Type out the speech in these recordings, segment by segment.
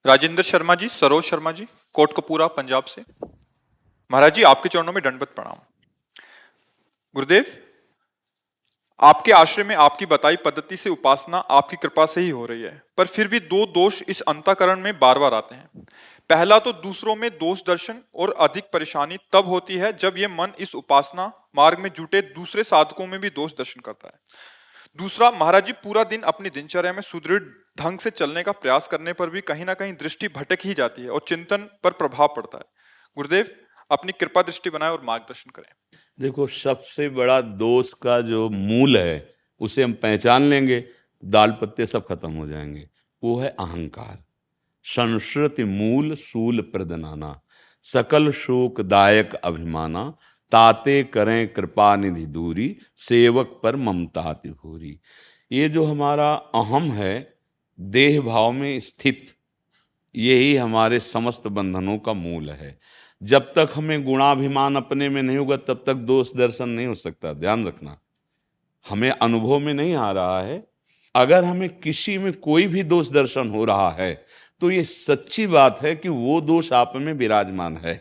राजेंद्र शर्मा जी, सरोज शर्मा जी, कोटकपूरा पंजाब से। महाराज जी, आपके चरणों में दंडवत प्रणाम। गुरुदेव, आपके आश्रय में आपकी बताई पद्धति से उपासना आपकी कृपा से ही हो रही है, पर फिर भी दो दोष इस अंतःकरण में बार बार आते हैं। पहला तो दूसरों में दोष दर्शन और अधिक परेशानी तब होती है जब यह मन इस उपासना मार्ग में जुटे दूसरे साधकों में भी दोष दर्शन करता है। दूसरा, महाराज जी, पूरा दिन अपनी दिनचर्या में सुदृढ़ ढंग से चलने का प्रयास करने पर भी कहीं ना कहीं दृष्टि भटक ही जाती है और चिंतन पर प्रभाव पड़ता है। गुरुदेव, अपनी कृपा दृष्टि बनाए और मार्गदर्शन करें। देखो, सबसे बड़ा दोष का जो मूल है उसे हम पहचान लेंगे, दाल पत्ते सब खत्म हो जाएंगे। वो है अहंकार। संस्कृति मूल शूल प्रदनाना, सकल शोक दायक अभिमाना, ताते करें कृपा निधि दूरी, सेवक पर ममता भूरी। ये जो हमारा अहम है, देह भाव में स्थित, यही हमारे समस्त बंधनों का मूल है। जब तक हमें गुणाभिमान अपने में नहीं होगा तब तक दोष दर्शन नहीं हो सकता। ध्यान रखना, हमें अनुभव में नहीं आ रहा है। अगर हमें किसी में कोई भी दोष दर्शन हो रहा है तो ये सच्ची बात है कि वो दोष आप में विराजमान है,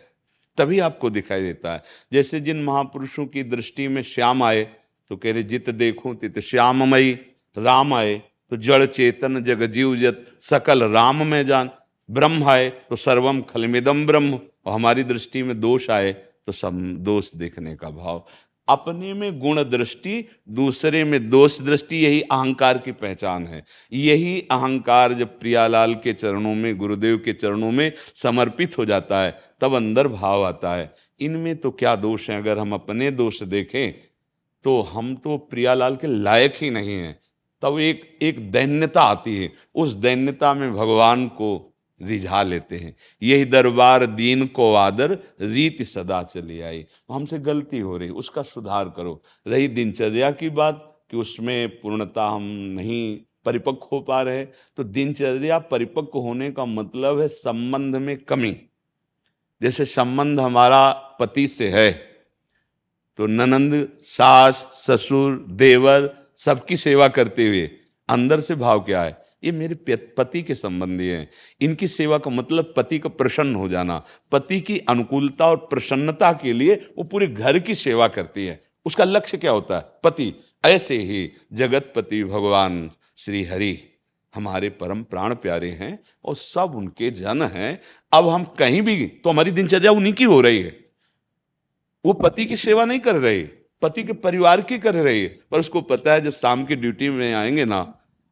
तभी आपको दिखाई देता है। जैसे जिन महापुरुषों की दृष्टि में श्याम आए तो कह रहे जित देखूं तित श्याममयी, राम आए तो जड़ चेतन जग जीव जत, सकल राम में जान, ब्रह्म आए तो सर्वम खलमिदम ब्रह्म, और हमारी दृष्टि में दोष आए तो सब दोष देखने का भाव। अपने में गुण दृष्टि, दूसरे में दोष दृष्टि, यही अहंकार की पहचान है। यही अहंकार जब प्रियालाल के चरणों में, गुरुदेव के चरणों में समर्पित हो जाता है तब अंदर भाव आता है, इनमें तो क्या दोष है। अगर हम अपने दोष देखें तो हम तो प्रियालाल के लायक ही नहीं हैं। तब एक दैन्यता आती है, उस दैन्यता में भगवान को रिझा लेते हैं। यही दरबार दीन को आदर, रीति सदा चली आई। हमसे गलती हो रही, उसका सुधार करो। रही दिनचर्या की बात कि उसमें पूर्णता हम नहीं परिपक्व हो पा रहे, तो दिनचर्या परिपक्व होने का मतलब है संबंध में कमी। जैसे संबंध हमारा पति से है तो ननंद, सास, ससुर, देवर सबकी सेवा करते हुए अंदर से भाव क्या है, ये मेरे पति के संबंधी हैं। इनकी सेवा का मतलब पति का प्रसन्न हो जाना। पति की अनुकूलता और प्रसन्नता के लिए वो पूरे घर की सेवा करती है। उसका लक्ष्य क्या होता है, पति। ऐसे ही जगतपति भगवान श्री हरि हमारे परम प्राण प्यारे हैं और सब उनके जन हैं। अब हम कहीं भी, तो हमारी दिनचर्या उन्हीं की हो रही है। वो पति की सेवा नहीं कर रहे, पति के परिवार की कर रही है, पर उसको पता है जब शाम की ड्यूटी में आएंगे ना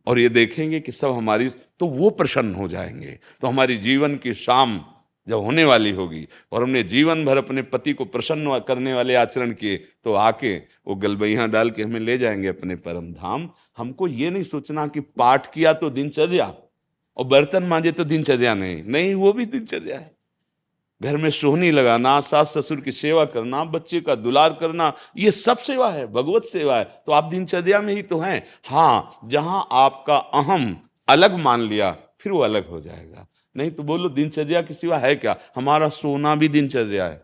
और ये देखेंगे कि सब हमारी, तो वो प्रसन्न हो जाएंगे। तो हमारी जीवन की शाम जब होने वाली होगी और हमने जीवन भर अपने पति को प्रसन्न करने वाले आचरण किए, तो आके वो गलबैया डाल के हमें ले जाएंगे अपने परम धाम। हमको ये नहीं सोचना कि पाठ किया तो दिनचर्या और बर्तन मांजे तो दिनचर्या नहीं। नहीं, वो भी दिनचर्या है। घर में सोहनी लगाना, सास ससुर की सेवा करना, बच्चे का दुलार करना, ये सब सेवा है, भगवत सेवा है। तो आप दिनचर्या में ही तो हैं। हाँ, जहां आपका अहम अलग मान लिया फिर वो अलग हो जाएगा। नहीं तो बोलो दिनचर्या की सेवा है क्या, हमारा सोना भी दिनचर्या है।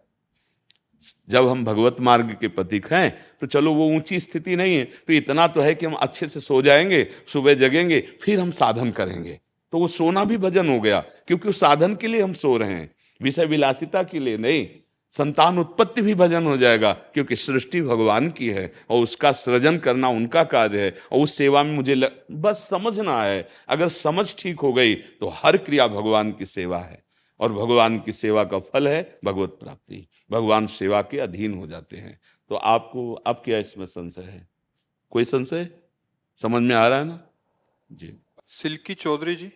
जब हम भगवत मार्ग के पथिक हैं तो चलो वो ऊंची स्थिति नहीं है, तो इतना तो है कि हम अच्छे से सो जाएंगे, सुबह जगेंगे, फिर हम साधन करेंगे। तो वो सोना भी भजन हो गया, क्योंकि उस साधन के लिए हम सो रहे हैं, विषय विलासिता के लिए नहीं। संतान उत्पत्ति भी भजन हो जाएगा, क्योंकि सृष्टि भगवान की है और उसका सृजन करना उनका कार्य है, और उस सेवा में मुझे बस समझना है। अगर समझ ठीक हो गई तो हर क्रिया भगवान की सेवा है, और भगवान की सेवा का फल है भगवत प्राप्ति। भगवान सेवा के अधीन हो जाते हैं। तो आपको अब क्या इसमें संशय है? कोई संशय समझ में आ रहा है ना जी? सिल्की चौधरी जी।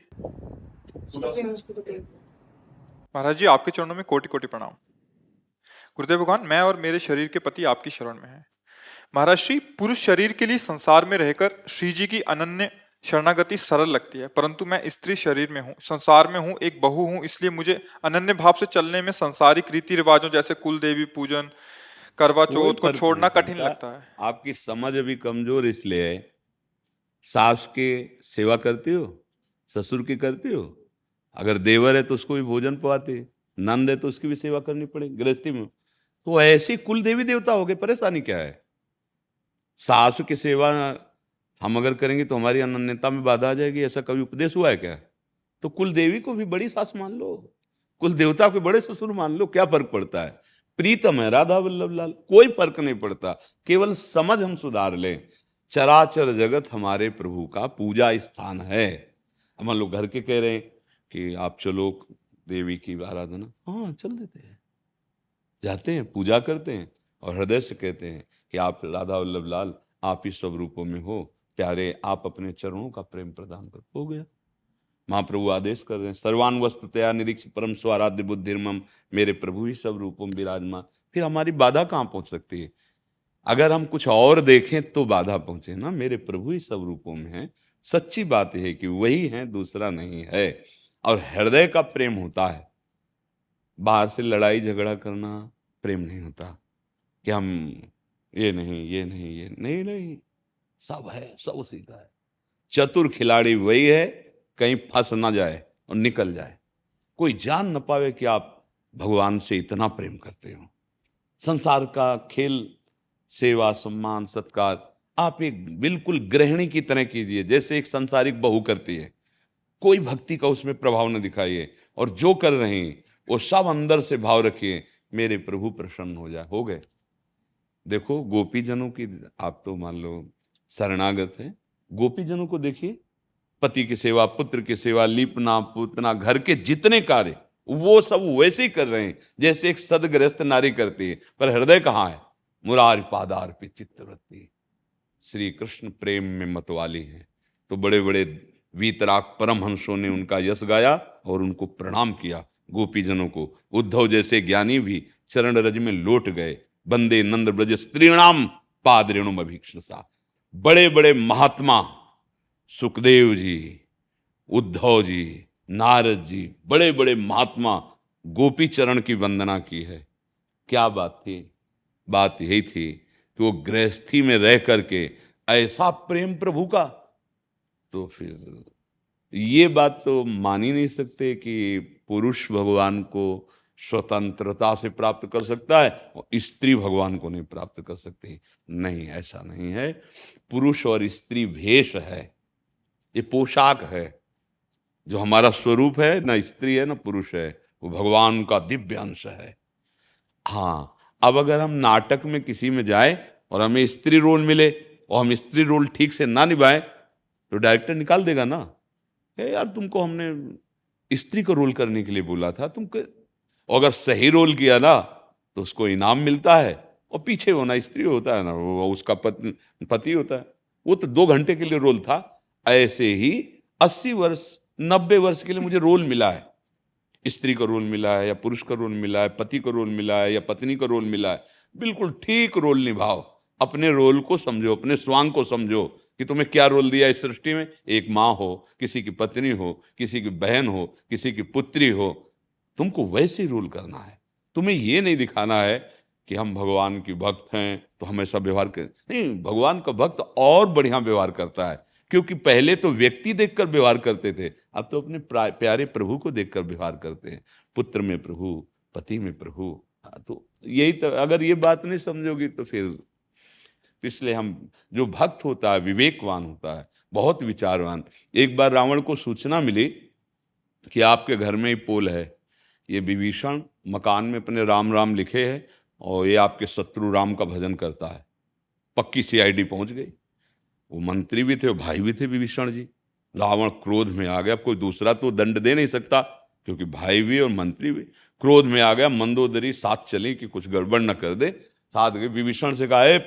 महाराज जी, आपके चरणों में कोटि कोटि प्रणाम। गुरुदेव भगवान, मैं और मेरे शरीर के पति आपकी शरण में हैं। महाराज श्री, पुरुष शरीर के लिए संसार में रहकर श्री जी की अनन्य शरणागति सरल लगती है, परंतु मैं स्त्री शरीर में हूँ, संसार में हूँ, एक बहू हूँ, इसलिए मुझे अनन्य भाव से चलने में सांसारिक रीति रिवाजों जैसे कुल देवी पूजन, करवा चौथ को छोड़ना कठिन लगता है। आपकी समझ अभी कमजोर इसलिए है। सास की सेवा करती हो, ससुर की करती हो, अगर देवर है तो उसको भी भोजन पवाते, नंद है तो उसकी भी सेवा करनी पड़ेगी गृहस्थी में। तो ऐसी कुल देवी देवता हो गए, परेशानी क्या है? सास की सेवा हम अगर करेंगे तो हमारी अनन्यता में बाधा आ जाएगी, ऐसा कभी उपदेश हुआ है क्या? तो कुल देवी को भी बड़ी सास मान लो, कुल देवता को बड़े ससुर मान लो, क्या फर्क पड़ता है? प्रीतम है राधा वल्लभ लाल, कोई फर्क नहीं पड़ता। केवल समझ हम सुधार लें, चराचर जगत हमारे प्रभु का पूजा स्थान है। अब मान लो घर के कह रहे हैं कि आप चलो देवी की आराधना, हाँ चल देते हैं, जाते हैं, पूजा करते हैं और हृदय से कहते हैं कि आप राधा वल्लभ लाल, आप ही सब रूपों में हो, प्यारे आप अपने चरणों का प्रेम प्रदान कर, हो गया। महाप्रभु आदेश कर रहे हैं, सर्वान वस्तुतया निरीक्ष परम स्वाराध्य बुद्धिर्मम, मेरे प्रभु ही सब रूपों में विराजमान। फिर हमारी बाधा कहाँ पहुंच सकती है? अगर हम कुछ और देखें तो बाधा पहुंचे ना, मेरे प्रभु ही सब रूपों में है। सच्ची बात है कि वही है, दूसरा नहीं है। और हृदय का प्रेम होता है, बाहर से लड़ाई झगड़ा करना प्रेम नहीं होता कि हम ये नहीं ये नहीं ये नहीं, नहीं सब है, सब उसी का है। चतुर खिलाड़ी वही है, कहीं फंस ना जाए और निकल जाए, कोई जान न पावे कि आप भगवान से इतना प्रेम करते हो। संसार का खेल, सेवा सम्मान सत्कार आप एक बिल्कुल गृहिणी की तरह कीजिए, जैसे एक संसारिक बहू करती है। कोई भक्ति का उसमें प्रभाव न दिखाइए, और जो कर रहे हैं वो सब अंदर से भाव रखिए, मेरे प्रभु प्रसन्न हो जाए, हो गए। देखो गोपी जनों की, आप तो मान लो शरणागत हैं, गोपी जनों को देखिए, पति की सेवा, पुत्र की सेवा, लीपना पूतना, घर के जितने कार्य वो सब वैसे ही कर रहे हैं जैसे एक सदगृहस्थ नारी करती है। पर हृदय कहाँ है? मुरारी पादार्पित चित्तवृत्ति, श्री कृष्ण प्रेम में मतवाली है। तो बड़े बड़े वीतराग परमहंसों ने उनका यश गाया और उनको प्रणाम किया, गोपी जनों को। उद्धव जैसे ज्ञानी भी चरण रज में लौट गए, बंदे नंद ब्रज स्त्रीणाम पाद रेणुम अभीक्ष्णसा। बड़े बड़े महात्मा सुखदेव जी, उद्धव जी, नारद जी, बड़े बड़े महात्मा गोपी चरण की वंदना की है। क्या बात थी? बात यही थी कि वो गृहस्थी में रह करके ऐसा प्रेम प्रभु का, तो फिर ये बात तो मान ही नहीं सकते कि पुरुष भगवान को स्वतंत्रता से प्राप्त कर सकता है और स्त्री भगवान को नहीं प्राप्त कर सकती। नहीं, ऐसा नहीं है। पुरुष और स्त्री भेष है, ये पोशाक है। जो हमारा स्वरूप है, ना स्त्री है ना पुरुष है, वो भगवान का दिव्य अंश है। हाँ, अब अगर हम नाटक में किसी में जाए और हमें स्त्री रोल मिले और हम स्त्री रोल ठीक से ना निभाएं, तो डायरेक्टर निकाल देगा ना, यार तुमको हमने स्त्री को रोल करने के लिए बोला था, तुमको। अगर सही रोल किया ना तो उसको इनाम मिलता है, और पीछे होना स्त्री होता है ना, वो उसका पति होता है। वो तो 2 घंटे के लिए रोल था। ऐसे ही 80 वर्ष 90 वर्ष के लिए मुझे रोल मिला है, स्त्री का रोल मिला है या पुरुष का रोल मिला है, पति का रोल मिला है या पत्नी का रोल मिला है। बिल्कुल ठीक रोल निभाओ, अपने रोल को समझो, अपने स्वांग को समझो कि तुम्हें क्या रोल दिया इस सृष्टि में। एक माँ हो, किसी की पत्नी हो, किसी की बहन हो, किसी की पुत्री हो, तुमको वैसे ही रोल करना है। तुम्हें ये नहीं दिखाना है कि हम भगवान की भक्त हैं तो हम ऐसा व्यवहार करें। नहीं, भगवान का भक्त और बढ़िया व्यवहार करता है, क्योंकि पहले तो व्यक्ति देखकर व्यवहार करते थे, अब तो अपने प्यारे प्रभु को देखकर व्यवहार करते हैं। पुत्र में प्रभु, पति में प्रभु। तो यही तो, अगर ये बात नहीं समझोगी तो फिर, तो इसलिए हम, जो भक्त होता है विवेकवान होता है, बहुत विचारवान। एक बार रावण को सूचना मिली कि आपके घर में ही पोल है, ये विभीषण मकान में अपने राम राम लिखे है और ये आपके शत्रु राम का भजन करता है। पक्की सीआईडी पहुंच गई, वो मंत्री भी थे और भाई भी थे विभीषण जी। रावण क्रोध में आ गया, कोई दूसरा तो दंड दे नहीं सकता क्योंकि भाई भी और मंत्री भी। क्रोध में आ गया, मंदोदरी साथ चली कि कुछ गड़बड़ न कर दे। साथ गए, विभीषण से कहा,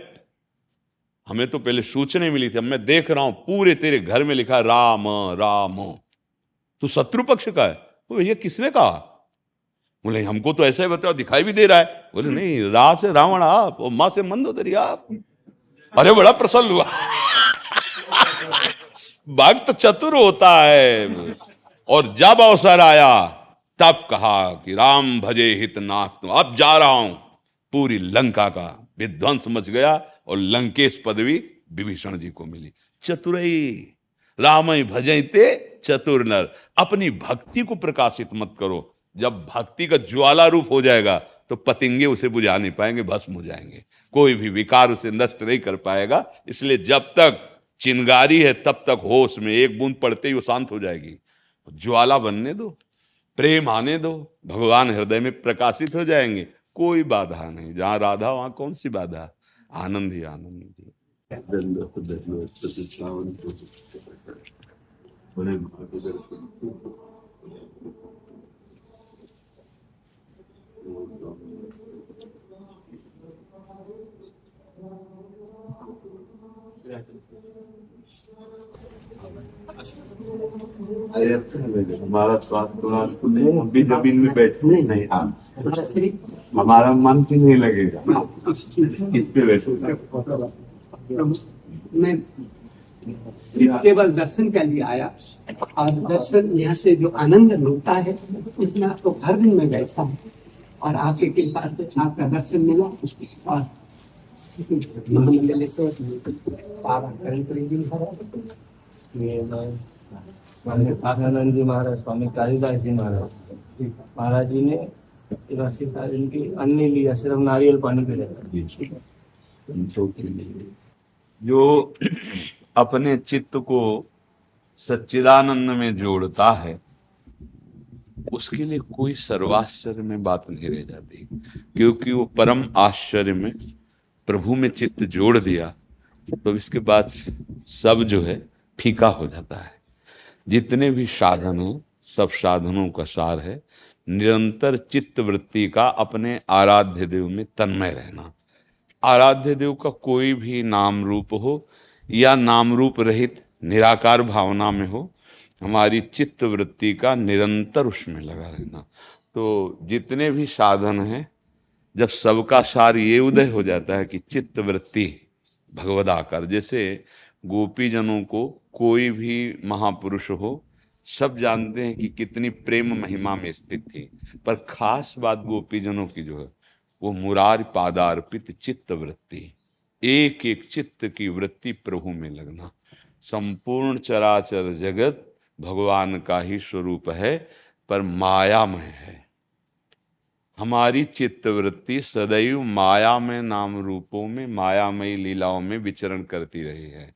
हमें तो पहले सूचना मिली थी, अब मैं देख रहा हूं पूरे तेरे घर में लिखा राम राम, तू शत्रु पक्ष का है। तो भैया किसने कहा? बोले हमको तो ऐसा ही बताओ, दिखाई भी दे रहा है। बोले नहीं, रा से रावण आप और मां से मंदोदरी आप। अरे बड़ा प्रसन्न हुआ। भक्त चतुर होता है। और जब अवसर आया तब कहा कि राम भजे हितनाथ, अब जा रहा हूं। पूरी लंका का विध्वंस मच गया और लंकेश पदवी विभीषण जी को मिली। चतुरई रामई भजते चतुर नर। अपनी भक्ति को प्रकाशित मत करो, जब भक्ति का ज्वाला रूप हो जाएगा तो पतंगे उसे बुझा नहीं पाएंगे, भस्म हो जाएंगे। कोई भी विकार उसे नष्ट नहीं कर पाएगा। इसलिए जब तक चिंगारी है तब तक होश में, एक बूंद पड़ते ही वो शांत हो जाएगी। ज्वाला बनने दो, प्रेम आने दो, भगवान हृदय में प्रकाशित हो जाएंगे, कोई बाधा नहीं। जहां राधा वहां कौन सी बाधा, आनंद ही आनंद है। हमारा स्वास्थ्य थोड़ा अभी जमीन में बैठने नहीं हमारा मन भी नहीं लगेगा इस पे बैठे। मैं केवल दर्शन के लिए आया और दर्शन यहाँ से जो आनंद मिलता है इसमें आपको हर दिन में बैठता हूँ और आपके कृपा से आपका दर्शन मिला और महामंडलेश्वर बाबा करण जी आनंद जी महाराज, स्वामी कालिदास जी महाराज, महाराज जी ने इनकी अन्य लिया, सिर्फ नारियल पानी पे रहता। जो अपने चित्त को सच्चिदानंद में जोड़ता है उसके लिए कोई सर्वाश्चर्य में बात नहीं रह जाती, क्योंकि वो परम आश्चर्य में प्रभु में चित्त जोड़ दिया तो इसके बाद सब जो है फीका हो जाता है। जितने भी साधन हैं सब साधनों का सार है निरंतर चित्त वृत्ति का अपने आराध्य देव में तन्मय रहना। आराध्य देव का कोई भी नाम रूप हो या नाम रूप रहित निराकार भावना में हो, हमारी चित्त वृत्ति का निरंतर उसमें लगा रहना। तो जितने भी साधन हैं जब सबका सार ये उदय हो जाता है कि चित्त वृत्ति भगवदाकार, जैसे गोपी जनों को कोई भी महापुरुष हो सब जानते हैं कि कितनी प्रेम महिमा में स्थित थी, पर खास बात गोपी जनों की जो है वो मुरार पादार्पित चित्त वृत्ति, एक एक चित्त की वृत्ति प्रभु में लगना। संपूर्ण चराचर जगत भगवान का ही स्वरूप है पर मायामय है। हमारी चित्त वृत्ति सदैव माया में नाम रूपों में मायामयी लीलाओं में विचरण करती रही है।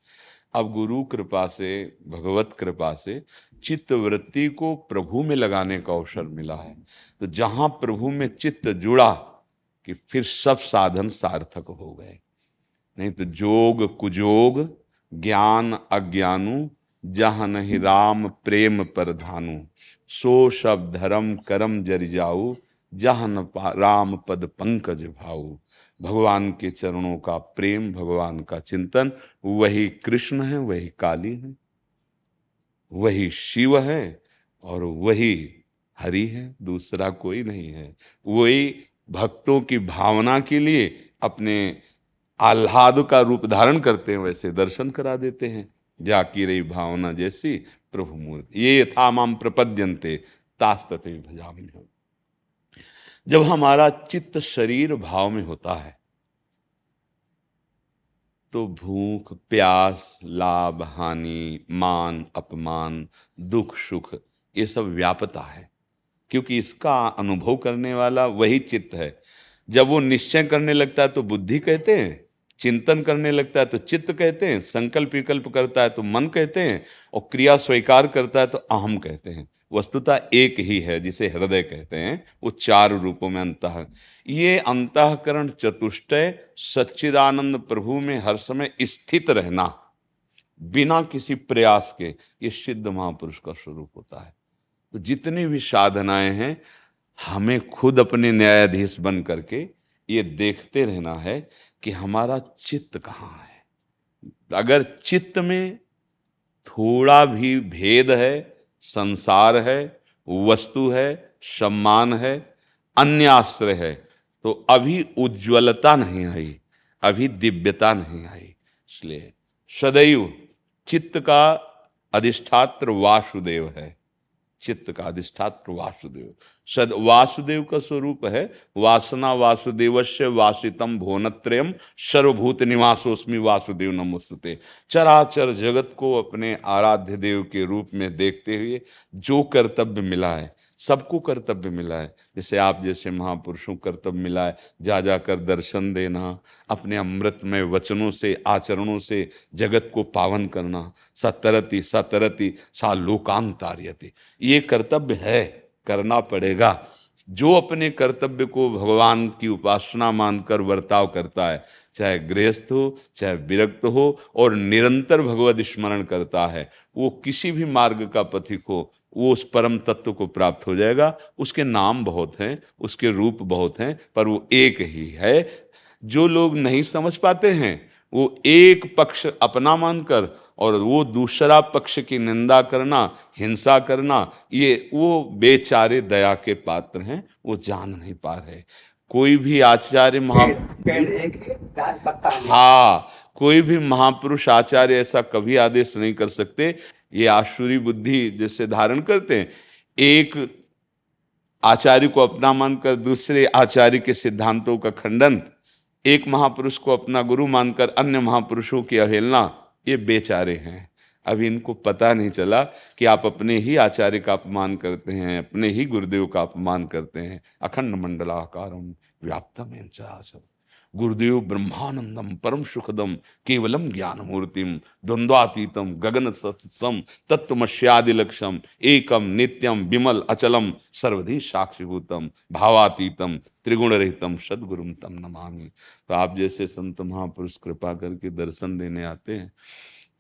अब गुरु कृपा से भगवत कृपा से चित्त वृत्ति को प्रभु में लगाने का अवसर मिला है। तो जहां प्रभु में चित्त जुड़ा कि फिर सब साधन सार्थक हो गए। नहीं तो जोग कुजोग ज्ञान अज्ञानु जहाँ नहीं राम प्रेम परधानु, सो सब धर्म करम जरि जाऊ जहाँ न राम पद पंकज भाऊ। भगवान के चरणों का प्रेम, भगवान का चिंतन, वही कृष्ण है, वही काली है, वही शिव है और वही हरि है, दूसरा कोई नहीं है। वही भक्तों की भावना के लिए अपने आह्लाद का रूप धारण करते हैं, वैसे दर्शन करा देते हैं। जाकी रही भावना जैसी प्रभु मूर्ति, ये यथा माम प्रपद्यन्ते तास्तते भजामि। जब हमारा चित्त शरीर भाव में होता है तो भूख प्यास लाभ हानि मान अपमान दुख सुख ये सब व्यापता है, क्योंकि इसका अनुभव करने वाला वही चित्त है। जब वो निश्चय करने लगता है तो बुद्धि कहते हैं, चिंतन करने लगता है तो चित्त कहते हैं, संकल्प विकल्प करता है तो मन कहते हैं और क्रिया स्वीकार करता है तो अहम कहते हैं। वस्तुतः एक ही है जिसे हृदय कहते हैं, वो चार रूपों में अंतः। ये अंतःकरण चतुष्टय सच्चिदानंद प्रभु में हर समय स्थित रहना बिना किसी प्रयास के, ये सिद्ध महापुरुष का स्वरूप होता है। तो जितनी भी साधनाएं हैं हमें खुद अपने न्यायाधीश बन करके ये देखते रहना है कि हमारा चित्त कहाँ है। अगर चित्त में थोड़ा भी भेद है, संसार है, वस्तु है, सम्मान है, अन्य आश्रय है, तो अभी उज्ज्वलता नहीं आई, अभी दिव्यता नहीं आई। इसलिए सदैव चित्त का अधिष्ठात्र वासुदेव है, चित्त का अधिष्ठात्र वासुदेव। सद वासुदेव का स्वरूप है वासना वासुदेवस्य वासितम भुवनत्रयम् सर्वभूत निवासोस्मि वासुदेव नमोस्तुते। चराचर जगत को अपने आराध्य देव के रूप में देखते हुए जो कर्तव्य मिला है सबको कर्तव्य मिला है। जैसे आप जैसे महापुरुषों को कर्तव्य मिला है जा जाकर दर्शन देना, अपने अमृतमय वचनों से आचरणों से जगत को पावन करना। सतरति सतरति सा लोकांतार्यति, ये कर्तव्य है, करना पड़ेगा। जो अपने कर्तव्य को भगवान की उपासना मानकर बर्ताव करता है, चाहे गृहस्थ हो चाहे विरक्त हो, और निरंतर भगवत स्मरण करता है, वो किसी भी मार्ग का पथिक हो, वो उस परम तत्व को प्राप्त हो जाएगा। उसके नाम बहुत हैं, उसके रूप बहुत हैं, पर वो एक ही है। जो लोग नहीं समझ पाते हैं वो एक पक्ष अपना मानकर और वो दूसरा पक्ष की निंदा करना, हिंसा करना, ये वो बेचारे दया के पात्र हैं, वो जान नहीं पा रहे। कोई भी आचार्य पेड़ एक डाल पत्ता नहीं। हाँ, कोई भी महापुरुष आचार्य ऐसा कभी आदेश नहीं कर सकते। ये आसुरी बुद्धि जैसे धारण करते हैं, एक आचार्य को अपना मानकर दूसरे आचार्य के सिद्धांतों का खंडन, एक महापुरुष को अपना गुरु मानकर अन्य महापुरुषों की अवहेलना, ये बेचारे हैं। अभी इनको पता नहीं चला कि आप अपने ही आचार्य का अपमान करते हैं, अपने ही गुरुदेव का अपमान करते हैं। अखंड मंडलाकारम व्याप्तम येन चराचरम, गुरुदेव ब्रह्मानंदम परम सुखदम केवलम ज्ञान मूर्तिम द्वंद्वातीतम गगन सत्सम तत्वमस्यादि लक्ष्यम एकम नित्यम विमल अचलम सर्वधि साक्षिभूतम भावातीतम त्रिगुण रहितम सद्गुरुम तम नमामि। तो आप जैसे संत महापुरुष कृपा करके दर्शन देने आते हैं।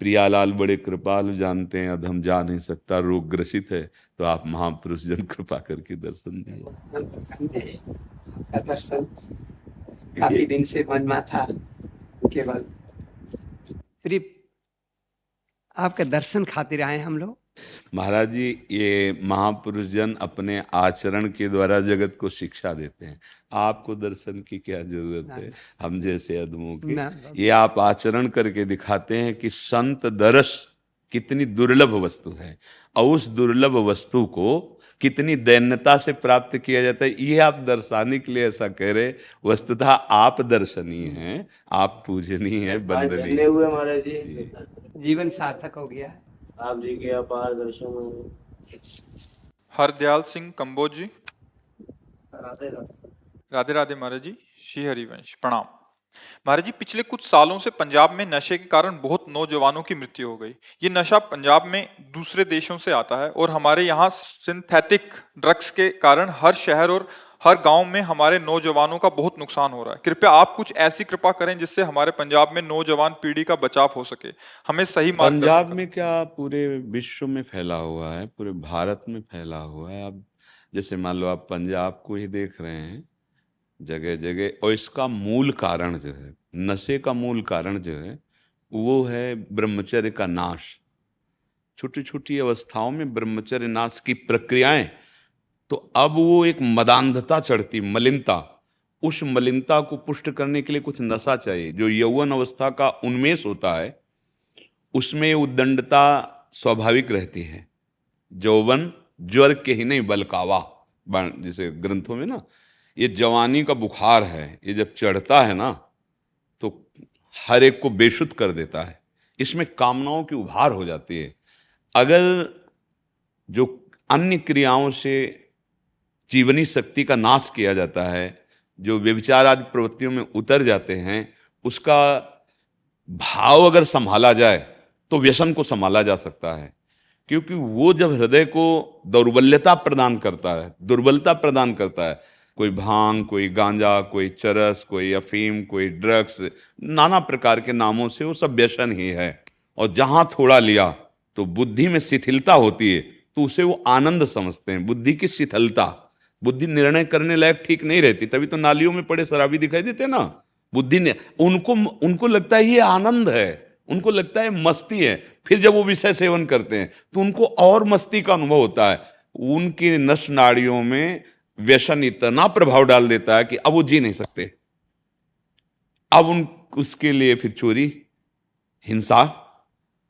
प्रियालाल बड़े कृपालु, जानते हैं अधम जा नहीं सकता, रोग ग्रसित है, तो आप महापुरुष जन कृपा करके दर्शन दिए। आपका दर्शन काफी दिन से मन में था, केवल सिर्फ आपके दर्शन खातिर आए हम लोग। महाराज जी, ये महापुरुष जन अपने आचरण के द्वारा जगत को शिक्षा देते हैं। आपको दर्शन की क्या जरूरत है, हम जैसे अदमों की। ये आप आचरण करके दिखाते हैं कि संत दर्श कितनी दुर्लभ वस्तु है, और उस दुर्लभ वस्तु को कितनी दैन्यता से प्राप्त किया जाता है, ये आप दर्शाने के लिए ऐसा कह रहे। वस्तुतः आप दर्शनीय हैं, आप पूजनीय हैं, वंदनीय हुए महाराज जी, जीवन सार्थक हो गया। आप जी के अपार दर्शन। हरदयाल सिंह कंबोज जी। राधे राधे। राधे राधे महाराज जी, श्री हरिवंश प्रणाम। महाराज जी, पिछले कुछ सालों से पंजाब में नशे के कारण बहुत नौजवानों की मृत्यु हो गई। ये नशा पंजाब में दूसरे देशों से आता है और हमारे यहाँ सिंथेटिक ड्रग्स के कारण हर शहर और हर गांव में हमारे नौजवानों का बहुत नुकसान हो रहा है। कृपया आप कुछ ऐसी कृपा करें जिससे हमारे पंजाब में नौजवान पीढ़ी का बचाव हो सके, हमें सही मार्गदर्शन पंजाब करें। में क्या पूरे विश्व में फैला हुआ है, पूरे भारत में फैला हुआ है। अब जैसे मान लो आप पंजाब को ही देख रहे हैं जगह जगह, और इसका मूल कारण जो है, नशे का मूल कारण जो है, वो है ब्रह्मचर्य का नाश। छोटी छोटी अवस्थाओं में ब्रह्मचर्य नाश की प्रक्रियाएं, तो अब वो एक मदांधता चढ़ती, मलिनता, उस मलिनता को पुष्ट करने के लिए कुछ नशा चाहिए। जो यौवन अवस्था का उन्मेष होता है उसमें उद्दंडता स्वाभाविक रहती है। यौवन ज्वर के ही नहीं बलकावा, जैसे ग्रंथों में ना, ये जवानी का बुखार है, ये जब चढ़ता है ना तो हर एक को बेशुद्ध कर देता है। इसमें कामनाओं की उभार हो जाती है। अगर जो अन्य क्रियाओं से जीवनी शक्ति का नाश किया जाता है, जो व्यभिचार आदि प्रवृत्तियों में उतर जाते हैं, उसका भाव अगर संभाला जाए तो व्यसन को संभाला जा सकता है। क्योंकि वो जब हृदय को दौर्बल्यता प्रदान करता है, दुर्बलता प्रदान करता है, कोई भांग, कोई गांजा, कोई चरस, कोई अफीम, कोई ड्रग्स, नाना प्रकार के नामों से वो सब व्यसन ही है। और जहां थोड़ा लिया तो बुद्धि में शिथिलता होती है, तो उसे वो आनंद समझते हैं। बुद्धि की शिथिलता, बुद्धि निर्णय करने लायक ठीक नहीं रहती, तभी तो नालियों में पड़े शराबी दिखाई देते ना। बुद्धि ने उनको लगता है ये आनंद है, उनको लगता है मस्ती है। फिर जब वो विषय सेवन करते हैं तो उनको और मस्ती का अनुभव होता है। उनकी नस नाड़ियों में व्यसन इतना प्रभाव डाल देता है कि अब वो जी नहीं सकते। अब उसके लिए फिर चोरी, हिंसा,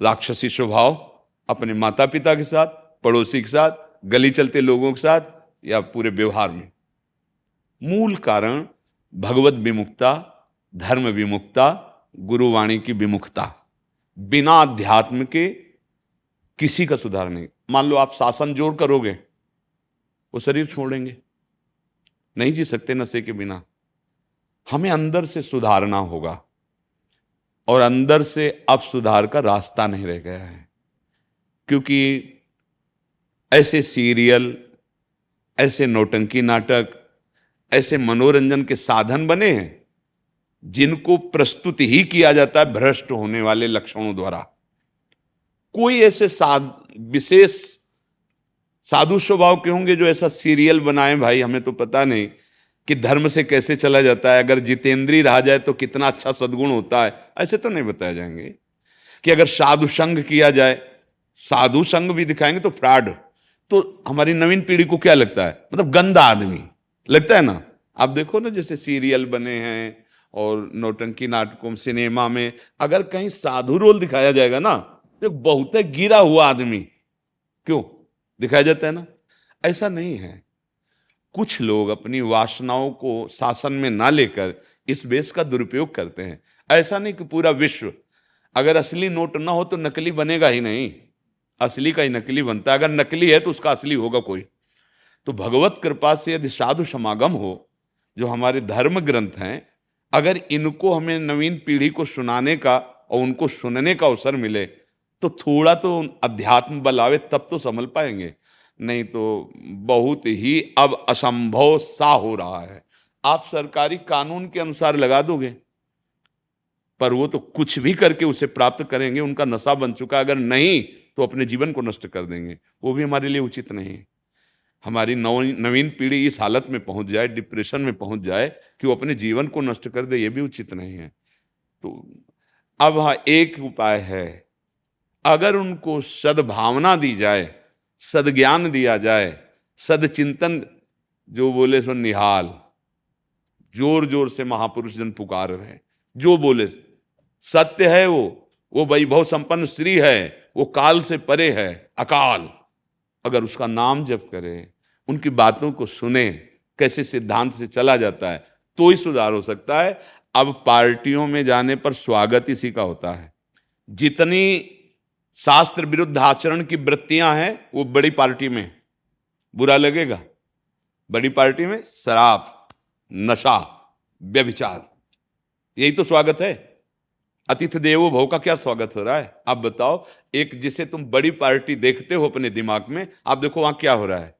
राक्षसी स्वभाव, अपने माता पिता के साथ, पड़ोसी के साथ, गली चलते लोगों के साथ, या पूरे व्यवहार में। मूल कारण भगवत विमुखता, धर्म विमुखता, गुरुवाणी की विमुखता। बिना अध्यात्म के किसी का सुधार नहीं। मान लो आप शासन जोर करोगे वो शरीर छोड़ेंगे, नहीं जी सकते नशे के बिना। हमें अंदर से सुधारना होगा, और अंदर से अब सुधार का रास्ता नहीं रह गया है, क्योंकि ऐसे सीरियल, ऐसे नौटंकी नाटक, ऐसे मनोरंजन के साधन बने हैं जिनको प्रस्तुत ही किया जाता है भ्रष्ट होने वाले लक्षणों द्वारा। कोई ऐसे विशेष साधु स्वभाव के होंगे जो ऐसा सीरियल बनाए, भाई हमें तो पता नहीं कि धर्म से कैसे चला जाता है, अगर जितेंद्री रहा जाए तो कितना अच्छा सद्गुण होता है, ऐसे तो नहीं बताए जाएंगे। कि अगर साधु संग किया जाए, साधु संग भी दिखाएंगे तो फ्रॉड, तो हमारी नवीन पीढ़ी को क्या लगता है, मतलब गंदा आदमी लगता है ना। आप देखो ना, जैसे सीरियल बने हैं और नौटंकी नाटकों, सिनेमा में अगर कहीं साधु रोल दिखाया जाएगा ना, तो बहुत गिरा हुआ आदमी क्यों दिखाया जाता है ना। ऐसा नहीं है। कुछ लोग अपनी वासनाओं को शासन में ना लेकर इस वेश का दुरुपयोग करते हैं। ऐसा नहीं कि पूरा विश्व, अगर असली नोट ना हो तो नकली बनेगा ही नहीं, असली का ही नकली बनता है। अगर नकली है तो उसका असली होगा कोई। तो भगवत कृपा से यदि साधु समागम हो, जो हमारे धर्म ग्रंथ हैं, अगर इनको हमें नवीन पीढ़ी को सुनाने का और उनको सुनने का अवसर मिले तो थोड़ा तो अध्यात्म बल आवे, तब तो संभल पाएंगे। नहीं तो बहुत ही अब असंभव सा हो रहा है। आप सरकारी कानून के अनुसार लगा दोगे, पर वो तो कुछ भी करके उसे प्राप्त करेंगे, उनका नशा बन चुका है। अगर नहीं तो अपने जीवन को नष्ट कर देंगे, वो भी हमारे लिए उचित नहीं है। हमारी नवीन पीढ़ी इस हालत में पहुंच जाए, डिप्रेशन में पहुंच जाए कि वो अपने जीवन को नष्ट कर दे, ये भी उचित नहीं है। तो अब हाँ, एक उपाय है, अगर उनको सद्भावना दी जाए, सद्ज्ञान दिया जाए, सदचिंतन, जो बोले सो निहाल, जोर जोर से महापुरुष जन पुकार रहे, जो बोले सत्य है, वो वैभव संपन्न श्री है, वो काल से परे है, अकाल। अगर उसका नाम जप करे, उनकी बातों को सुने, कैसे सिद्धांत से चला जाता है, तो ही सुधार हो सकता है। अब पार्टियों में जाने पर स्वागत इसी का होता है। जितनी शास्त्र विरुद्ध आचरण की वृत्तियां हैं, वो बड़ी पार्टी में बुरा लगेगा। बड़ी पार्टी में शराब, नशा, व्यभिचार, यही तो स्वागत है। अतिथि देवो भव का क्या स्वागत हो रहा है? आप बताओ, एक जिसे तुम बड़ी पार्टी देखते हो अपने दिमाग में, आप देखो वहां क्या हो रहा है।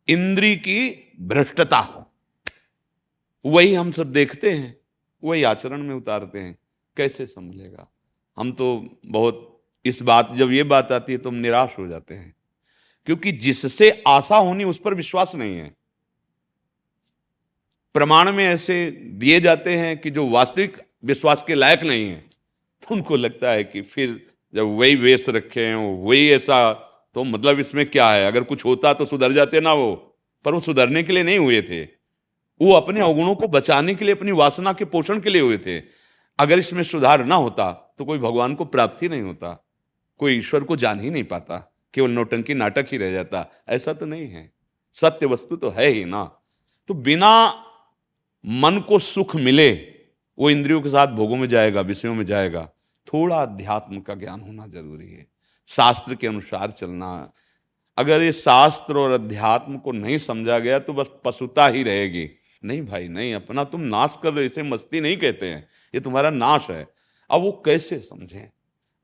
इंद्री की भ्रष्टता, वही हम सब देखते हैं, वही आचरण में उतारते हैं। कैसे संभलेगा? हम तो बहुत इस बात, जब ये बात आती है तो हम निराश हो जाते हैं, क्योंकि जिससे आशा होनी उस पर विश्वास नहीं है। प्रमाण में ऐसे दिए जाते हैं कि जो वास्तविक विश्वास के लायक नहीं है, तो उनको लगता है कि फिर जब वही वेश रखे हैं, वही ऐसा, तो मतलब इसमें क्या है? अगर कुछ होता तो सुधर जाते ना वो, पर वो सुधरने के लिए नहीं हुए थे, वो अपने अवगुणों को बचाने के लिए, अपनी वासना के पोषण के लिए हुए थे। अगर इसमें सुधार ना होता तो कोई भगवान को प्राप्त ही नहीं होता, कोई ईश्वर को जान ही नहीं पाता, केवल नौटंकी नाटक ही रह जाता। ऐसा तो नहीं है, सत्य वस्तु तो है ही ना। तो बिना मन को सुख मिले वो इंद्रियों के साथ भोगों में जाएगा, विषयों में जाएगा। थोड़ा अध्यात्म का ज्ञान होना जरूरी है, शास्त्र के अनुसार चलना। अगर ये शास्त्र और अध्यात्म को नहीं समझा गया तो बस पशुता ही रहेगी। नहीं भाई नहीं, अपना तुम नाश कर रहे, इसे मस्ती नहीं कहते हैं, ये तुम्हारा नाश है। अब वो कैसे समझें?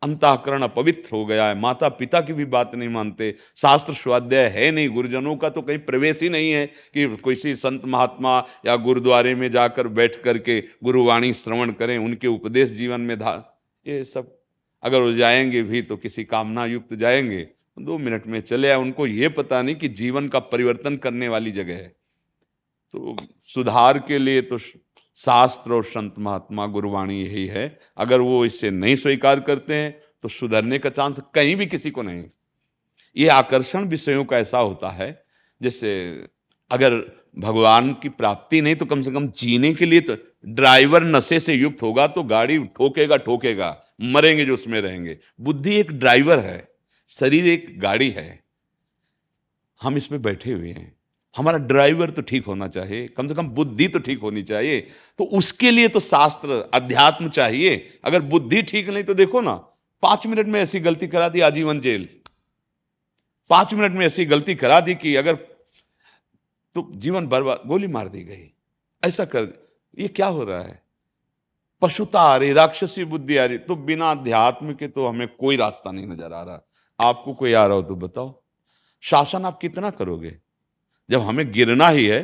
अंतःकरण अपवित्र हो गया है, माता पिता की भी बात नहीं मानते, शास्त्र स्वाध्याय है नहीं, गुरुजनों का तो कहीं प्रवेश ही नहीं है कि किसी संत महात्मा या गुरुद्वारे में जाकर बैठ करके गुरुवाणी श्रवण करें, उनके उपदेश जीवन में ये सब अगर वो जाएंगे भी तो किसी कामना युक्त जाएंगे, 2 मिनट में चले आए। उनको ये पता नहीं कि जीवन का परिवर्तन करने वाली जगह है। तो सुधार के लिए तो शास्त्र और संत महात्मा गुरुवाणी यही है। अगर वो इसे नहीं स्वीकार करते हैं तो सुधरने का चांस कहीं भी किसी को नहीं। ये आकर्षण विषयों का ऐसा होता है, जैसे अगर भगवान की प्राप्ति नहीं तो कम से कम जीने के लिए तो ड्राइवर नशे से युक्त होगा तो गाड़ी ठोकेगा, मरेंगे जो उसमें रहेंगे। बुद्धि एक ड्राइवर है, शरीर एक गाड़ी है। हम इसमें बैठे हुए हैं, हमारा ड्राइवर तो ठीक होना चाहिए, कम से कम बुद्धि तो ठीक होनी चाहिए। तो उसके लिए तो शास्त्र अध्यात्म चाहिए। अगर बुद्धि ठीक नहीं तो देखो ना, 5 मिनट में ऐसी गलती करा दी, आजीवन जेल। 5 मिनट में ऐसी गलती करा दी कि अगर तो जीवन बर्बाद, गोली मार दी गई, ऐसा कर, ये क्या हो रहा है? पशुता आ रही, राक्षसी बुद्धि आ रही। तो बिना अध्यात्म के तो हमें कोई रास्ता नहीं नजर आ रहा। आपको कोई आ रहा हो तो बताओ, शासन आप कितना करोगे? जब हमें गिरना ही है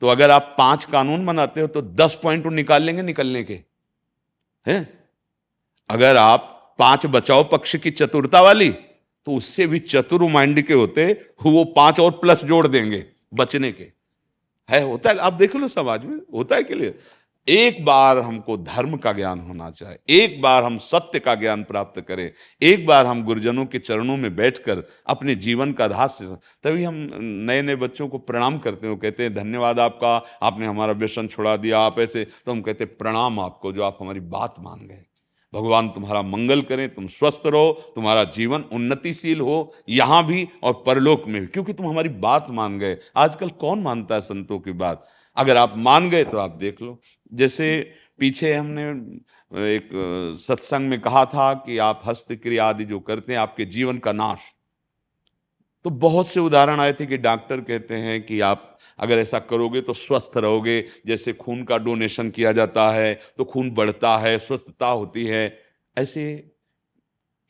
तो अगर आप 5 कानून बनाते हो तो 10 पॉइंट निकाल लेंगे निकलने के हैं। अगर आप 5 बचाओ पक्ष की चतुरता वाली, तो उससे भी चतुर माइंड के होते वो 5 और प्लस जोड़ देंगे बचने के। है, होता है, आप देख लो समाज में होता है। के लिए एक बार हमको धर्म का ज्ञान होना चाहिए, एक बार हम सत्य का ज्ञान प्राप्त करें, एक बार हम गुरुजनों के चरणों में बैठकर अपने जीवन का रहस्य, तभी हम नए नए बच्चों को प्रणाम करते हैं। वो कहते हैं धन्यवाद आपका, आपने हमारा व्यसन छुड़ा दिया, आप ऐसे। तो हम कहते हैं प्रणाम आपको जो आप हमारी बात मान गए। भगवान तुम्हारा मंगल करें, तुम स्वस्थ रहो, तुम्हारा जीवन उन्नतिशील हो यहां भी और परलोक में भी, क्योंकि तुम हमारी बात मान गए। आजकल कौन मानता है संतों की बात? अगर आप मान गए तो आप देख लो। जैसे पीछे हमने एक सत्संग में कहा था कि आप हस्तक्रिया आदि जो करते हैं आपके जीवन का नाश, तो बहुत से उदाहरण आए थे कि डॉक्टर कहते हैं कि आप अगर ऐसा करोगे तो स्वस्थ रहोगे। जैसे खून का डोनेशन किया जाता है तो खून बढ़ता है, स्वस्थता होती है। ऐसे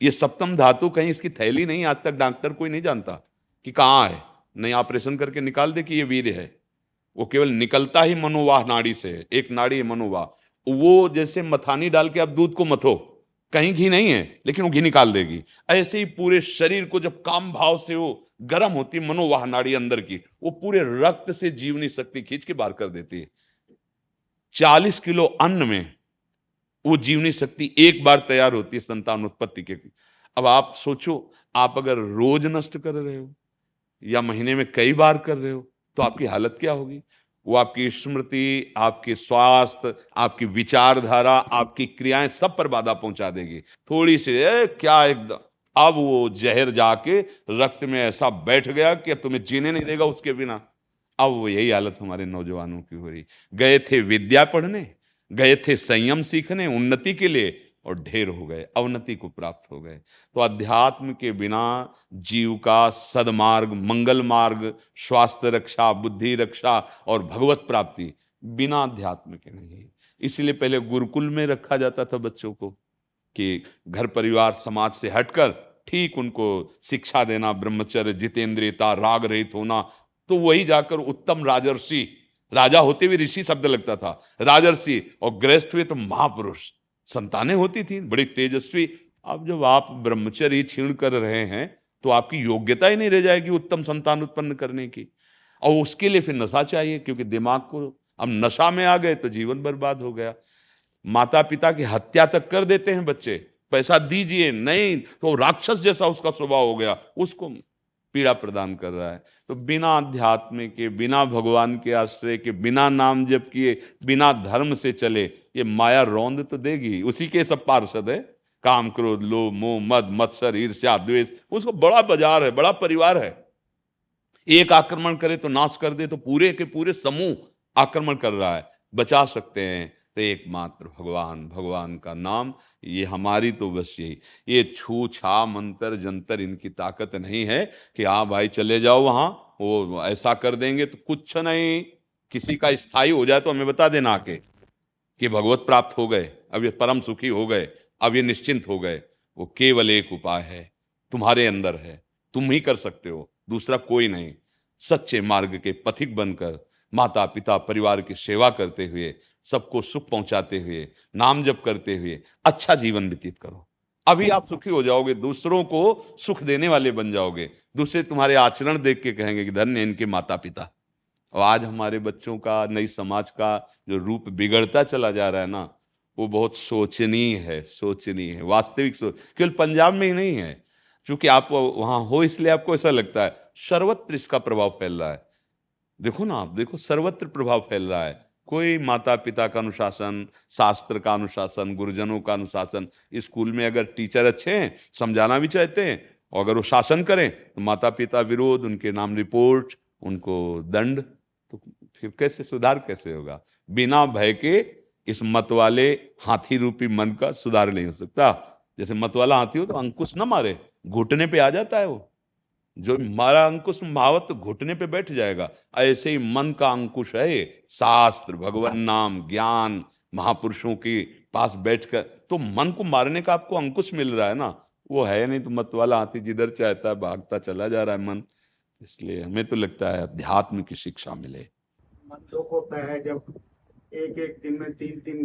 ये सप्तम धातु कहीं इसकी थैली नहीं, आज तक डॉक्टर कोई नहीं जानता कि कहाँ है। नहीं ऑपरेशन करके निकाल दे कि ये वीर्य है, वो केवल निकलता ही मनोवाह नाड़ी से है। एक नाड़ी है मनोवाह, वो जैसे मथानी डाल के आप दूध को मथो, कहीं घी नहीं है लेकिन वो घी निकाल देगी। ऐसे ही पूरे शरीर को जब काम भाव से वो गर्म होती है मनोवाह नाड़ी अंदर की, वो पूरे रक्त से जीवनी शक्ति खींच के बाहर कर देती है। 40 किलो अन्न में वो जीवनी शक्ति एक बार तैयार होती है संतान उत्पत्ति के। अब आप सोचो, आप अगर रोज नष्ट कर रहे हो या महीने में कई बार कर रहे हो तो आपकी हालत क्या होगी? वो आपकी स्मृति, आपके स्वास्थ्य, आपकी विचारधारा, आपकी क्रियाएं सब पर बाधा पहुंचा देगी। थोड़ी सी क्या एकदम, अब वो जहर जाके रक्त में ऐसा बैठ गया कि अब तुम्हें जीने नहीं देगा उसके बिना। अब वो यही हालत हमारे नौजवानों की हो रही। गए थे विद्या पढ़ने, गए थे संयम सीखने उन्नति के लिए, और ढेर हो गए, अवनति को प्राप्त हो गए। तो अध्यात्म के बिना जीव का सदमार्ग, मंगल मार्ग, स्वास्थ्य रक्षा, बुद्धि रक्षा और भगवत प्राप्ति बिना अध्यात्म के नहीं है। इसलिए पहले गुरुकुल में रखा जाता था बच्चों को कि घर परिवार समाज से हटकर ठीक उनको शिक्षा देना, ब्रह्मचर्य, जितेंद्रियता, राग रहित होना। तो वही जाकर उत्तम राजर्षि, राजा होते हुए ऋषि शब्द लगता था, राजर्षि, और गृहस्थ हुए तो महापुरुष, संतानें होती थी बड़ी तेजस्वी। अब जब आप ब्रह्मचर्य ही छीण कर रहे हैं तो आपकी योग्यता ही नहीं रह जाएगी उत्तम संतान उत्पन्न करने की। और उसके लिए फिर नशा चाहिए, क्योंकि दिमाग को अब नशा में आ गए तो जीवन बर्बाद हो गया। माता पिता की हत्या तक कर देते हैं बच्चे, पैसा दीजिए नहीं तो राक्षस जैसा उसका स्वभाव हो गया, उसको पीड़ा प्रदान कर रहा है। तो बिना अध्यात्म के, बिना भगवान के आश्रय के, बिना नाम जप किए, बिना धर्म से चले, ये माया रौंद तो देगी। उसी के सब पार्षद है, काम, क्रोध, लोभ, मोह, मद, मत्सर, ईर्ष्या, द्वेष। उसको बड़ा बाजार है, बड़ा परिवार है। एक आक्रमण करे तो नाश कर दे, तो पूरे के पूरे समूह आक्रमण कर रहा है। बचा सकते हैं तो एकमात्र भगवान, भगवान का नाम। ये हमारी तो बस यही, ये छू छा मंत्र जंतर इनकी ताकत नहीं है कि हाँ भाई चले जाओ वहां, वो ऐसा कर देंगे। तो कुछ नहीं, किसी का स्थायी हो जाए तो हमें बता देना आके कि भगवत प्राप्त हो गए, अब ये परम सुखी हो गए, अब ये निश्चिंत हो गए। वो केवल एक उपाय है, तुम्हारे अंदर है, तुम ही कर सकते हो, दूसरा कोई नहीं। सच्चे मार्ग के पथिक बनकर माता पिता परिवार की सेवा करते हुए, सबको सुख पहुंचाते हुए, नाम जप करते हुए अच्छा जीवन व्यतीत करो। अभी आप सुखी हो जाओगे, दूसरों को सुख देने वाले बन जाओगे। दूसरे तुम्हारे आचरण देख के कहेंगे कि धन्य इनके माता पिता। और आज हमारे बच्चों का, नई समाज का जो रूप बिगड़ता चला जा रहा है ना, वो बहुत शोचनीय है, शोचनीय है। वास्तविक सोच केवल पंजाब में ही नहीं है, क्योंकि आप वहां हो इसलिए आपको ऐसा लगता है, सर्वत्र इसका प्रभाव फैल रहा है। देखो ना, आप देखो सर्वत्र प्रभाव फैल रहा है। कोई माता पिता का अनुशासन, शास्त्र का अनुशासन, गुरुजनों का अनुशासन। स्कूल में अगर टीचर अच्छे हैं, समझाना भी चाहते हैं, और अगर वो शासन करें तो माता पिता विरोध, उनके नाम रिपोर्ट, उनको दंड, तो फिर कैसे सुधार कैसे होगा? बिना भय के इस मत वाले हाथी रूपी मन का सुधार नहीं हो सकता। जैसे मत वाला हाथी हो तो अंकुश न मारे, घुटने पे आ जाता है वो, जो मारा अंकुश महावत घुटने पे बैठ जाएगा। ऐसे ही मन का अंकुश है ये, शास्त्र, भगवान नाम, ज्ञान, महापुरुषों के पास बैठकर। तो मन को मारने का आपको अंकुश मिल रहा है ना, वो है नहीं तो मत वाला हाथी जिधर चाहता है भागता चला जा रहा है मन। इसलिए हमें तो लगता है अध्यात्म की शिक्षा मिले। मन दुख होता है जब एक एक दिन में 3-3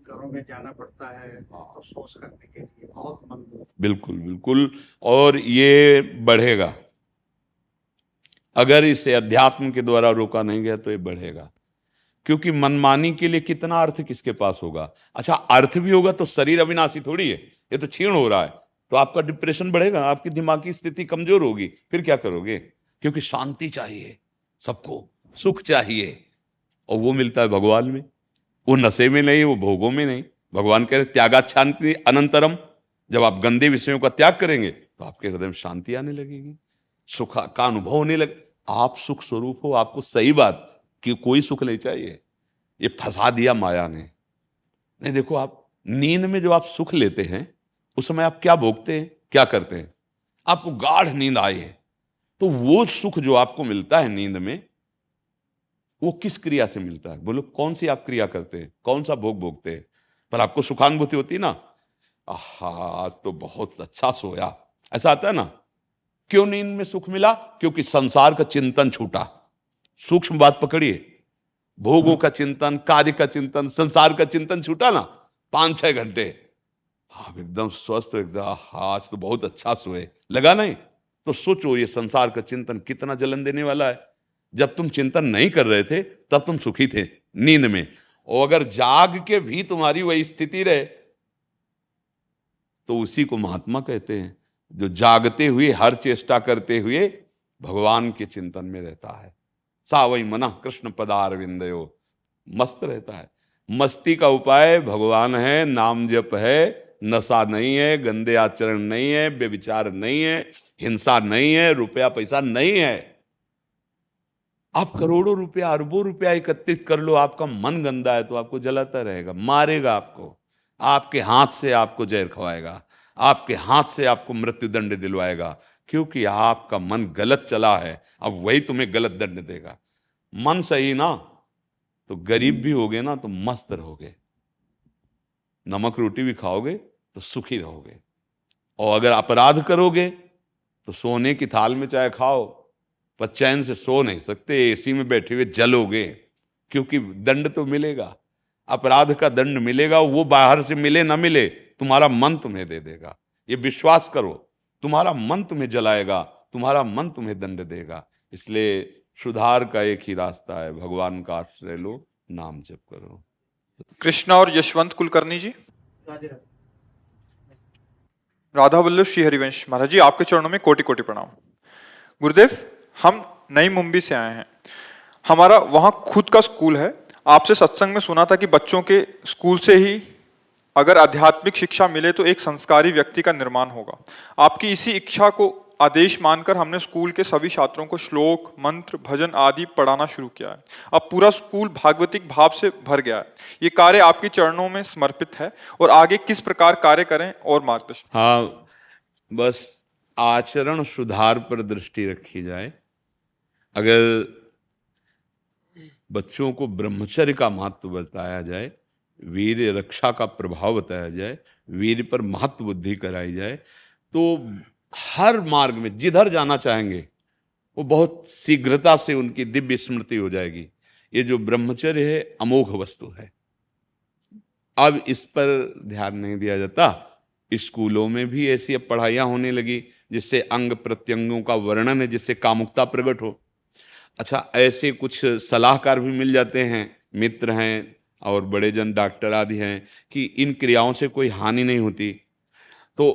घरों में जाना पड़ता है अफसोस करने के लिए, बहुत मन दुख। बिल्कुल बिल्कुल, और ये बढ़ेगा अगर इसे अध्यात्म के द्वारा रोका नहीं गया तो ये बढ़ेगा। क्योंकि मनमानी के लिए कितना अर्थ किसके पास होगा। अच्छा, अर्थ भी होगा तो शरीर अविनाशी थोड़ी है, ये तो क्षीण हो रहा है, तो आपका डिप्रेशन बढ़ेगा, आपकी दिमागी स्थिति कमजोर होगी, फिर क्या करोगे। क्योंकि शांति चाहिए सबको, सुख चाहिए, और वो मिलता है भगवान में। वो नशे में नहीं, वो भोगों में नहीं। भगवान कह रहे त्यागात शांति अनंतरम। जब आप गंदे विषयों का त्याग करेंगे तो आपके हृदय में शांति आने लगेगी, सुख का अनुभव होने लगे। आप सुख स्वरूप हो, आपको सही बात कि कोई सुख नहीं चाहिए, ये फंसा दिया माया ने। नहीं, देखो आप नींद में जो आप सुख लेते हैं उस समय आप क्या भोगते हैं, क्या करते हैं। आपको गाढ़ नींद आई है तो वो सुख जो आपको मिलता है नींद में, वो किस क्रिया से मिलता है, बोलो कौन सी आप क्रिया करते हैं, कौन सा भोग भोगते हैं। पर आपको सुखानुभूति होती है ना, आहा आज तो बहुत अच्छा सोया, ऐसा आता है ना। क्यों नींद में सुख मिला, क्योंकि संसार का चिंतन छूटा। सूक्ष्म बात पकड़िए, भोगों का चिंतन, कार्य का चिंतन, संसार का चिंतन छूटा ना 5-6 घंटे, हाँ एकदम स्वस्थ, एकदम आज तो बहुत अच्छा सोए लगा। नहीं तो सोचो ये संसार का चिंतन कितना जलन देने वाला है। जब तुम चिंतन नहीं कर रहे थे तब तुम सुखी थे नींद में, और अगर जाग के भी तुम्हारी वही स्थिति रहे तो उसी को महात्मा कहते हैं, जो जागते हुए हर चेष्टा करते हुए भगवान के चिंतन में रहता है। सा वही मना कृष्ण पदारविंदयो, मस्त रहता है। मस्ती का उपाय भगवान है, नाम जप है, नशा नहीं है, गंदे आचरण नहीं है, बेविचार नहीं है, हिंसा नहीं है, रुपया पैसा नहीं है। आप करोड़ों रुपया, अरबों रुपया एकत्रित कर लो, आपका मन गंदा है तो आपको जलाता रहेगा, मारेगा आपको, आपके हाथ से आपको जहर खवाएगा, आपके हाथ से आपको मृत्यु दंड दिलवाएगा। क्योंकि आपका मन गलत चला है, अब वही तुम्हें गलत दंड देगा। मन सही ना तो गरीब भी होगे ना तो मस्त रहोगे, नमक रोटी भी खाओगे तो सुखी रहोगे। और अगर अपराध करोगे तो सोने की थाल में चाहे खाओ पर चैन से सो नहीं सकते, एसी में बैठे हुए जलोगे। क्योंकि दंड तो मिलेगा, अपराध का दंड मिलेगा, वो बाहर से मिले ना मिले, तुम्हारा मन तुम्हें दे देगा। ये विश्वास करो, तुम्हारा मन तुम्हें जलाएगा, तुम्हारा मन तुम्हें दंड देगा। इसलिए सुधार का एक ही रास्ता है, भगवान का आश्रय लो, नाम जप करो। कृष्णा और यशवंत कुलकर्णी जी। राधा वल्लभ श्री हरिवंश महाराज जी, आपके चरणों में कोटि कोटि प्रणाम। गुरुदेव, हम नई मुंबई से आए हैं, हमारा वहाँ खुद का स्कूल है। आपसे सत्संग में सुना था कि बच्चों के स्कूल से ही अगर आध्यात्मिक शिक्षा मिले तो एक संस्कारी व्यक्ति का निर्माण होगा। आपकी इसी इच्छा को आदेश मानकर हमने स्कूल के सभी छात्रों को श्लोक, मंत्र, भजन आदि पढ़ाना शुरू किया है। अब पूरा स्कूल भागवतिक भाव से भर गया है। ये कार्य आपके चरणों में समर्पित है, और आगे किस प्रकार कार्य करें और मार्गदर्शन। हाँ, बस आचरण सुधार पर दृष्टि रखी जाए। अगर बच्चों को ब्रह्मचर्य का महत्व बताया जाए, वीर रक्षा का प्रभाव बताया जाए, वीर पर महत्व बुद्धि कराई जाए, तो हर मार्ग में जिधर जाना चाहेंगे वो बहुत शीघ्रता से उनकी दिव्य स्मृति हो जाएगी। ये जो ब्रह्मचर्य है अमोघ वस्तु है। अब इस पर ध्यान नहीं दिया जाता। स्कूलों में भी ऐसी अब पढ़ाइयाँ होने लगी जिससे अंग प्रत्यंगों का वर्णन है, जिससे कामुकता प्रकट हो। अच्छा, ऐसे कुछ सलाहकार भी मिल जाते हैं, मित्र हैं और बड़े जन डॉक्टर आदि हैं, कि इन क्रियाओं से कोई हानि नहीं होती। तो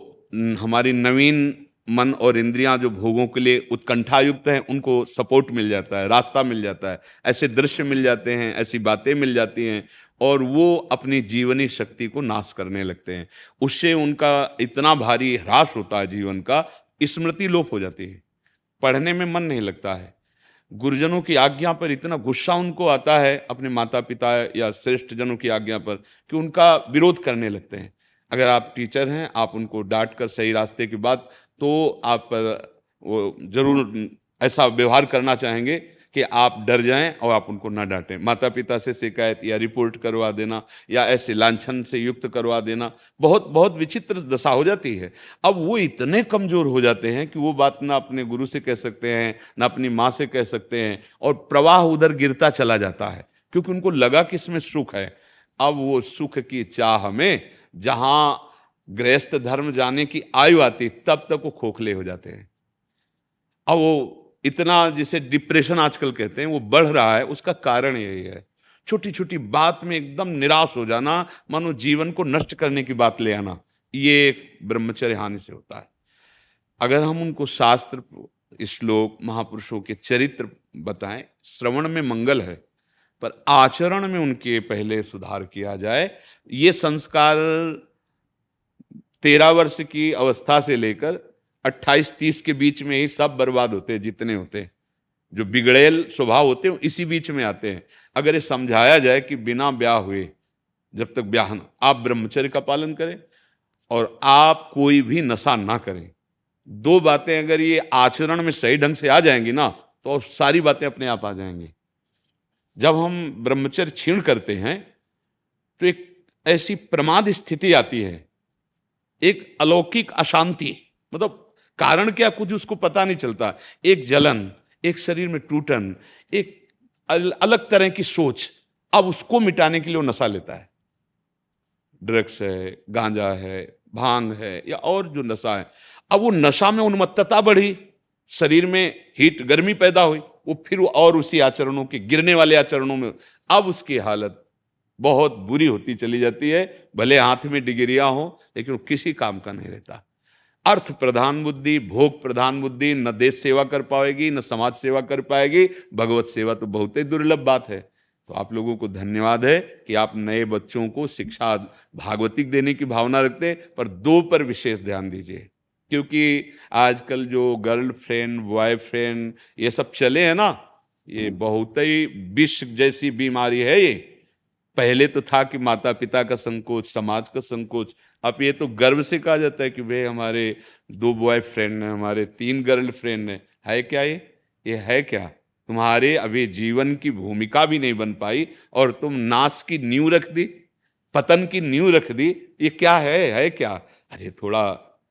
हमारी नवीन मन और इंद्रियां जो भोगों के लिए उत्कंठायुक्त हैं, उनको सपोर्ट मिल जाता है, रास्ता मिल जाता है, ऐसे दृश्य मिल जाते हैं, ऐसी बातें मिल जाती हैं, और वो अपनी जीवनी शक्ति को नाश करने लगते हैं। उससे उनका इतना भारी ह्रास होता है जीवन का, स्मृति लोप हो जाती है, पढ़ने में मन नहीं लगता है। गुरुजनों की आज्ञा पर इतना गुस्सा उनको आता है, अपने माता पिता या श्रेष्ठ जनों की आज्ञा पर, कि उनका विरोध करने लगते हैं। अगर आप टीचर हैं, आप उनको डांट कर सही रास्ते की बात, तो आप पर वो जरूर ऐसा व्यवहार करना चाहेंगे कि आप डर जाएं और आप उनको ना डांटें। माता पिता से शिकायत या रिपोर्ट करवा देना या ऐसे लांछन से युक्त करवा देना बहुत बहुत विचित्र दशा हो जाती है। अब वो इतने कमजोर हो जाते हैं कि वो बात ना अपने गुरु से कह सकते हैं ना अपनी माँ से कह सकते हैं, और प्रवाह उधर गिरता चला जाता है क्योंकि उनको लगा कि इसमें सुख है। अब वो सुख की चाह में जहां गृहस्थ धर्म जाने की आयु आती तब तक वो खोखले हो जाते हैं। अब वो इतना जिसे डिप्रेशन आजकल कहते हैं वो बढ़ रहा है, उसका कारण यही है। छोटी छोटी बात में एकदम निराश हो जाना, मानो जीवन को नष्ट करने की बात ले आना, ये ब्रह्मचर्य हानि से होता है। अगर हम उनको शास्त्र, श्लोक, महापुरुषों के चरित्र बताएं, श्रवण में मंगल है पर आचरण में उनके पहले सुधार किया जाए। ये संस्कार 13 वर्ष की अवस्था से लेकर 28-30 के बीच में ही सब बर्बाद होते हैं, जितने होते हैं जो बिगड़ेल स्वभाव होते हैं इसी बीच में आते हैं। अगर ये समझाया जाए कि बिना ब्याह हुए, जब तक ब्याह न, आप ब्रह्मचर्य का पालन करें और आप कोई भी नशा ना करें, 2 बातें अगर ये आचरण में सही ढंग से आ जाएंगी ना तो सारी बातें अपने आप आ जाएंगी। जब हम ब्रह्मचर्य क्षीण करते हैं तो एक ऐसी प्रमाद स्थिति आती है, एक अलौकिक अशांति, मतलब कारण क्या कुछ उसको पता नहीं चलता, एक जलन, एक शरीर में टूटन, एक अलग तरह की सोच। अब उसको मिटाने के लिए वो नशा लेता है, ड्रग्स है, गांजा है, भांग है या और जो नशा है। अब वो नशा में उन्मत्तता बढ़ी, शरीर में हीट गर्मी पैदा हुई, वो फिर और उसी आचरणों के गिरने वाले आचरणों में, अब उसकी हालत बहुत बुरी होती चली जाती है। भले हाथ में डिग्रियां हो लेकिन वो किसी काम का नहीं रहता। अर्थ प्रधान बुद्धि, भोग प्रधान बुद्धि न देश सेवा कर पाएगी न समाज सेवा कर पाएगी, भगवत सेवा तो बहुत ही दुर्लभ बात है। तो आप लोगों को धन्यवाद है कि आप नए बच्चों को शिक्षा भागवतिक देने की भावना रखते हैं, पर 2 पर विशेष ध्यान दीजिए, क्योंकि आजकल जो गर्लफ्रेंड बॉयफ्रेंड ये सब चले हैं ना, ये बहुत ही विष जैसी बीमारी है। ये पहले तो था कि माता पिता का संकोच, समाज का संकोच, अब ये तो गर्व से कहा जाता है कि भाई हमारे 2 बॉयफ्रेंड हैं, हमारे 3 गर्लफ्रेंड हैं। है क्या ये है क्या? तुम्हारे अभी जीवन की भूमिका भी नहीं बन पाई और तुम नाश की नींव रख दी, पतन की नींव रख दी। ये क्या है क्या? अरे थोड़ा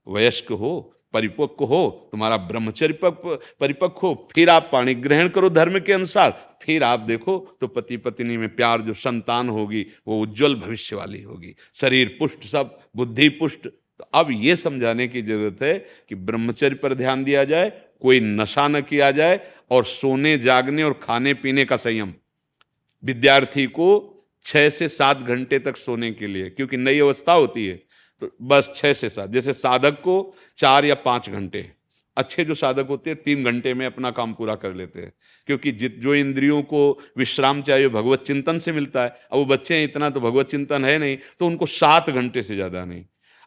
वयस्क हो, परिपक्व हो, तुम्हारा ब्रह्मचर्य परिपक्व हो, फिर आप पाणी ग्रहण करो धर्म के अनुसार, फिर आप देखो तो पति पत्नी में प्यार, जो संतान होगी वो उज्जवल भविष्य वाली होगी, शरीर पुष्ट, सब बुद्धि पुष्ट। तो अब ये समझाने की जरूरत है कि ब्रह्मचर्य पर ध्यान दिया जाए, कोई नशा न किया जाए, और सोने जागने और खाने पीने का संयम। विद्यार्थी को 6 से 7 घंटे तक सोने के लिए, क्योंकि नई अवस्था होती है, तो बस 6 से 7। जैसे साधक को 4 या 5 घंटे, अच्छे जो साधक होते हैं 3 घंटे में अपना काम पूरा कर लेते हैं, क्योंकि जो इंद्रियों को विश्राम चाहिए भगवत चिंतन से मिलता है। अब वो बच्चे हैं, इतना तो भगवत चिंतन है नहीं, तो उनको 7 घंटे से ज़्यादा नहीं।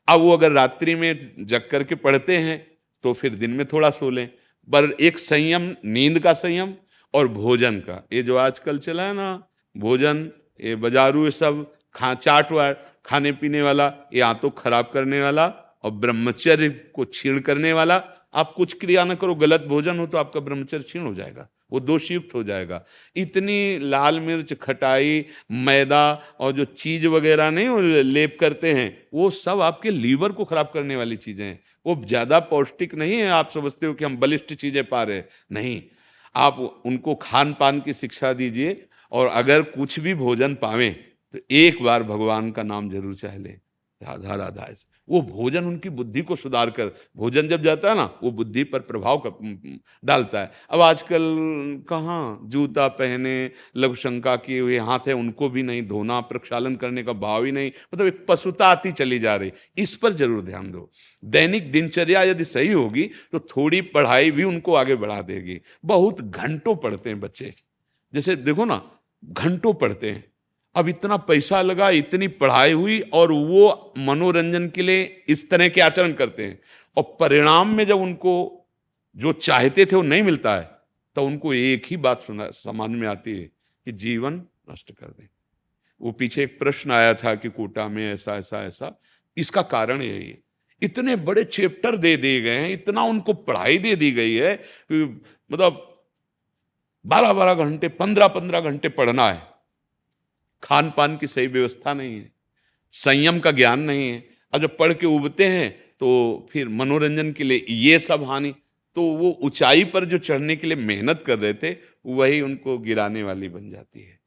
अब वो अगर रात्रि में जग करके पढ़ते हैं तो फिर दिन में थोड़ा सो लें, पर एक संयम, नींद का संयम और भोजन का। ये जो आजकल चला है ना भोजन, ये बाजारू सब चाट वाट खाने पीने वाला, ये आंतों खराब करने वाला और ब्रह्मचर्य को छीण करने वाला। आप कुछ क्रिया न करो, गलत भोजन हो तो आपका ब्रह्मचर्य क्षीण हो जाएगा, वो दोषयुक्त हो जाएगा। इतनी लाल मिर्च, खटाई, मैदा और जो चीज वगैरह नहीं लेप करते हैं, वो सब आपके लीवर को खराब करने वाली चीजें हैं। वो ज्यादा पौष्टिक नहीं है। आप समझते हो कि हम बलिष्ठ चीजें पा रहे हैं, नहीं। आप उनको खान पान की शिक्षा दीजिए, और अगर कुछ भी भोजन पावें तो एक बार भगवान का नाम जरूर चाह ले, राधा राधा। ऐसे वो भोजन उनकी बुद्धि को सुधार कर, भोजन जब जाता है ना वो बुद्धि पर प्रभाव डालता है। अब आजकल कहाँ जूता पहने, लघु शंका किए हुए हाथ है, उनको भी नहीं धोना, प्रक्षालन करने का भाव ही नहीं, मतलब एक पशुता आती चली जा रही। इस पर जरूर ध्यान दो। दैनिक दिनचर्या यदि सही होगी तो थोड़ी पढ़ाई भी उनको आगे बढ़ा देगी। बहुत घंटों पढ़ते हैं बच्चे, जैसे देखो ना घंटों पढ़ते हैं। अब इतना पैसा लगा, इतनी पढ़ाई हुई, और वो मनोरंजन के लिए इस तरह के आचरण करते हैं, और परिणाम में जब उनको जो चाहते थे वो नहीं मिलता है, तो उनको एक ही बात समझ में आती है कि जीवन नष्ट कर दें। वो पीछे एक प्रश्न आया था कि कोटा में ऐसा ऐसा ऐसा, इसका कारण यही है। इतने बड़े चैप्टर दे दिए गए हैं, इतना उनको पढ़ाई दे दी गई है कि मतलब 12-12 घंटे 15-15 घंटे पढ़ना है। खान पान की सही व्यवस्था नहीं है, संयम का ज्ञान नहीं है, और जब पढ़ के उबते हैं तो फिर मनोरंजन के लिए ये सब हानि। तो वो ऊंचाई पर जो चढ़ने के लिए मेहनत कर रहे थे वही उनको गिराने वाली बन जाती है।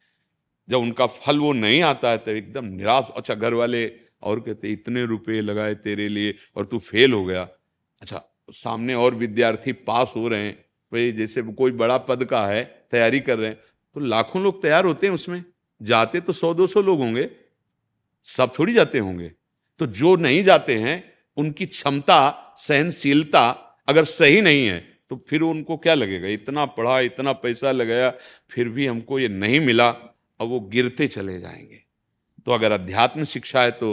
जब उनका फल वो नहीं आता है तो एकदम निराश। अच्छा, घर वाले और कहते इतने रुपए लगाए तेरे लिए और तू फेल हो गया। अच्छा, सामने और विद्यार्थी पास हो रहे हैं, भाई जैसे कोई बड़ा पद का है, तैयारी कर रहे हैं, तो लाखों लोग तैयार होते हैं, उसमें जाते तो 100-200 लोग होंगे, सब थोड़ी जाते होंगे। तो जो नहीं जाते हैं उनकी क्षमता, सहनशीलता अगर सही नहीं है तो फिर उनको क्या लगेगा, इतना पढ़ा, इतना पैसा लगाया, फिर भी हमको ये नहीं मिला, अब वो गिरते चले जाएंगे। तो अगर अध्यात्म शिक्षा है तो